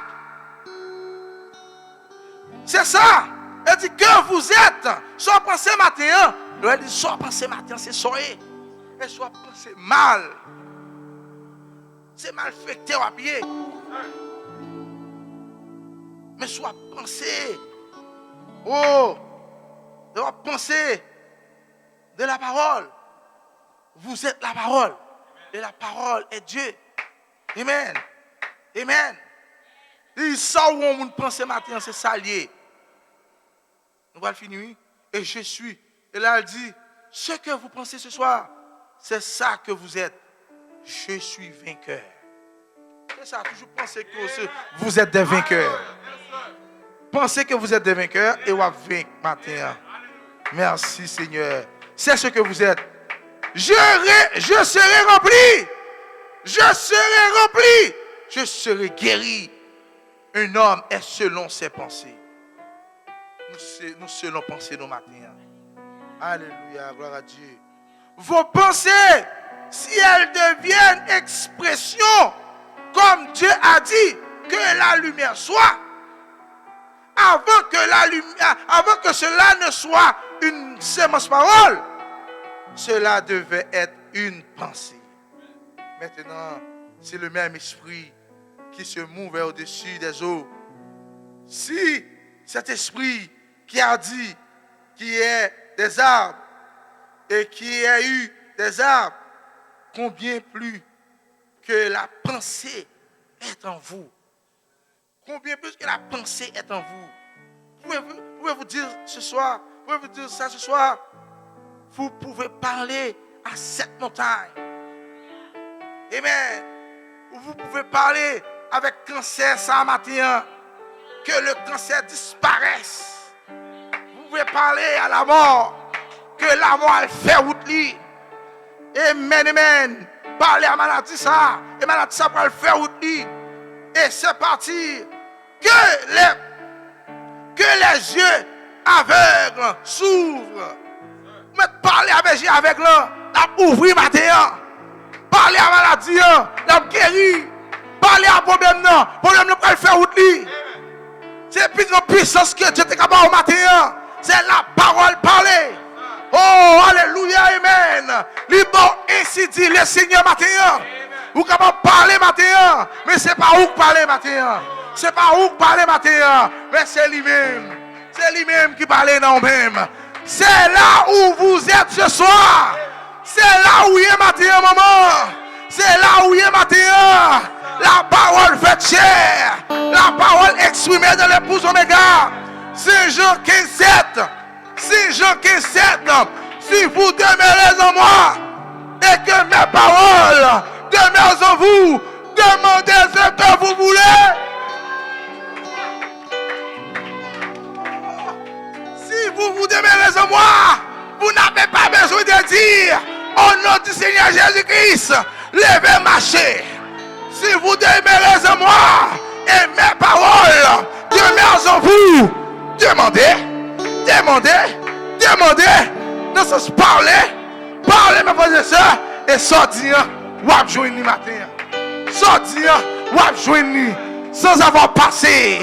C'est ça. Elle dit que vous êtes. Soit pensé matin. Elle dit soit pensé matin, c'est soyez. Et soit pensé mal. C'est mal fait que tu as pied. Mais soit pensé. Oh. Soit pensé de la parole. Vous êtes la parole. Et la parole est Dieu. Amen. Amen. Et ça où on pense matin, c'est ça lié. Nous allons finir. Et je suis. Et là, elle dit, ce que vous pensez ce soir, c'est ça que vous êtes. Je suis vainqueur. C'est ça, toujours penser que vous êtes des vainqueurs. Pensez que vous êtes des vainqueurs et vous avez vaincu matin. Merci Seigneur. C'est ce que vous êtes. Je serai rempli. Je serai rempli. Je serai guéri. Un homme est selon ses pensées. Nous selon pensées nos matins. Alléluia, gloire à Dieu. Vos pensées, si elles deviennent expression, comme Dieu a dit, que la lumière soit, avant que cela ne soit une sémence parole, cela devait être une pensée. Maintenant, c'est le même esprit qui se mouve au-dessus des eaux. Si cet esprit qui a dit qu'il y a des arbres et qu'il y a eu des arbres, combien plus que la pensée est en vous. Combien plus que la pensée est en vous. Pouvez-vous dire ce soir, pouvez-vous dire ça ce soir, vous pouvez parler à cette montagne. Amen. Vous pouvez parler avec cancer ça matin, que le cancer disparaisse. Vous pouvez parler à la mort, que la mort elle fait route li. Amen, amen. parler à maladie ça. Et maladie ça pour le faire route. Et c'est parti. Que les yeux aveugles s'ouvrent. Mais parler avec les yeux aveugles, la ouvrir matin. Parler à maladie, la guérir. Parler à problème, problème pour le faire route. C'est plus de puissance que Dieu est capable au matin. C'est la parole parler. Oh, alléluia, amen. Libre, ainsi dit le Seigneur matin. Vous êtes capable de parler matin. Mais ce n'est pas où parler matin. Ce n'est pas où parler matin. Mais c'est lui-même. C'est lui-même qui parle non même. C'est là où vous êtes ce soir. C'est là où il est matin, maman. C'est là où il est matin. La parole fait chair. La parole exprimée dans l'épouse Oméga. C'est Jean 15:7. C'est Jean 15:7. Si vous demeurez en moi et que mes paroles demeurent en vous, demandez ce que vous voulez. Si vous demeurez en moi, vous n'avez pas besoin de dire au nom du Seigneur Jésus-Christ, levez, marchez. Si vous demeurez en moi et mes paroles demeurent en vous, demandez. Dans ce sens, parlez, mes frères et sœurs, et sortir, ou à joindre matin. Sortir, ou à joindre, sans avoir passé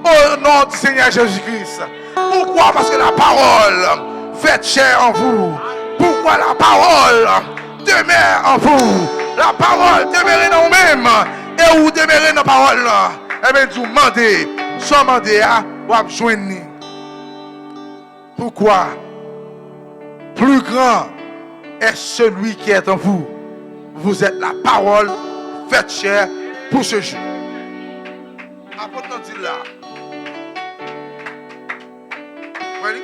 au nom du Seigneur Jésus-Christ. Pourquoi? Parce que la parole fait chair en vous. Pourquoi la parole demeure en vous? La parole demeure en vous-même. Et vous demeurez dans la parole. Eh bien, vous demandez, sans demander, ou à joindre. Pourquoi? Plus grand est celui qui est en vous. Vous êtes la parole faite chair pour ce jour. Apôtre dit là. Voyez?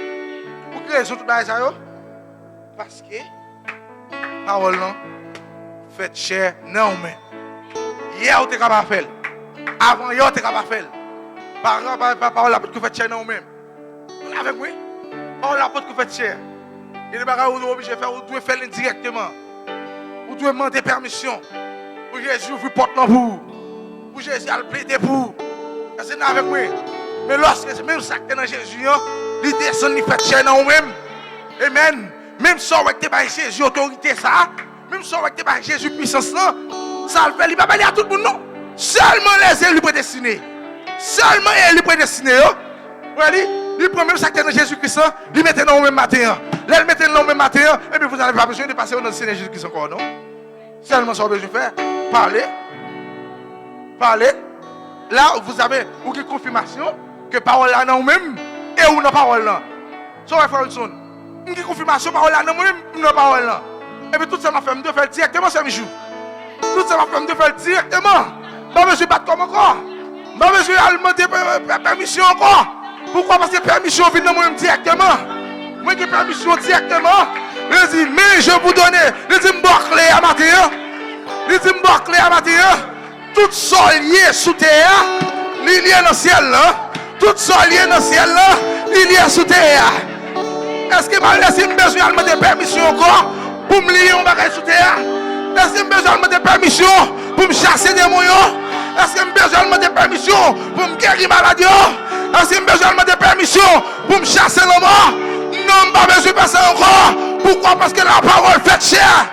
Pour quelle raison tout ça? Parce que la parole faite chair non mais. Hier vous êtes capable de faire. Avant hier vous êtes capable de faire. Par exemple, la parole que faite chair non même. Avec moi. Parole l'apôtre que fait chair. Il y a des bagages où vous êtes obligé de faire, vous devez faire indirectement. Vous devez demander permission. Pour Jésus ouvre porte pour vous. Pour Jésus a plaider pour vous. C'est avec moi. Mais lorsque c'est même ça que dans Jésus, il descend, il fait chair dans vous-même. Amen. Même si vous êtes par Jésus autorité ça, même si vous êtes par Jésus puissance ça, ça le fait, il ne va pas dire à tout le monde non. Seulement les élus prédestinés. Seulement les élus prédestinés. Vous voyez? Il prend même ça qui est dans Jésus-Christ, il met dans le même matin. Là, il met dans le même matin, et puis vous n'avez pas besoin de passer au nom du Seigneur Jésus-Christ encore, non? Seulement ça, vous avez besoin de faire. Parler. Là, vous avez une confirmation que parole là non même, et où non parole là. Ça va faire une sonne. Une confirmation, parole là non même, non parole là. Et puis tout ça m'a fait me faire directement ce jour. Tout ça m'a fait me faire directement. Pas besoin de battre comme encore. Pas besoin de demander permission encore. Pourquoi? Parce que permission vient de moi-même directement. Moi qui permission directement. Je dis, mais je vous donne. Je dis, m'boucler à matin. Je dis, m'boucler à matin. Tout ça lié sous terre. Il y a dans le ciel là. Tout ça lié dans le ciel là. Il y a sous terre. Est-ce que je me besoin de demander permission encore pour me lier un bagage sous terre? Est-ce que je me besoin de demander permission pour me chasser des moyens? Est-ce que je me besoin de demander permission pour me guérir maladie? Est-ce que je me besoin de demander permission pour me chasser le mort? Non, pas besoin de passer encore. Pourquoi? Parce que la parole fait chair.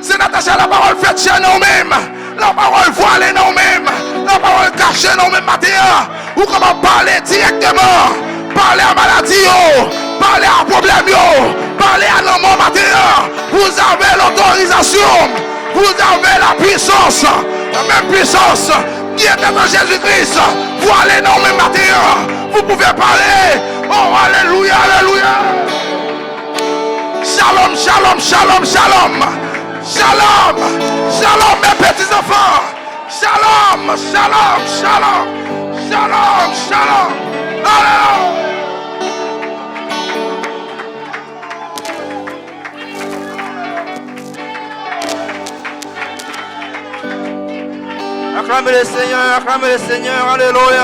C'est Natacha, la parole fait chair nous-mêmes. La parole voilée nous-mêmes. La parole cachée nous-mêmes matin. Ou comment parler directement. Parler à maladie, parler à problème, parler à l'amour matin. Vous avez l'autorisation. Vous avez la puissance. La même puissance qui est dans Jésus-Christ. Voilée nous-mêmes matin. Vous pouvez parler. Oh, alléluia, alléluia. Shalom, shalom, shalom, shalom. Shalom, shalom, mes petits enfants. Shalom, shalom, shalom. Shalom, shalom. Alléluia. Acclamez le Seigneur, alléluia.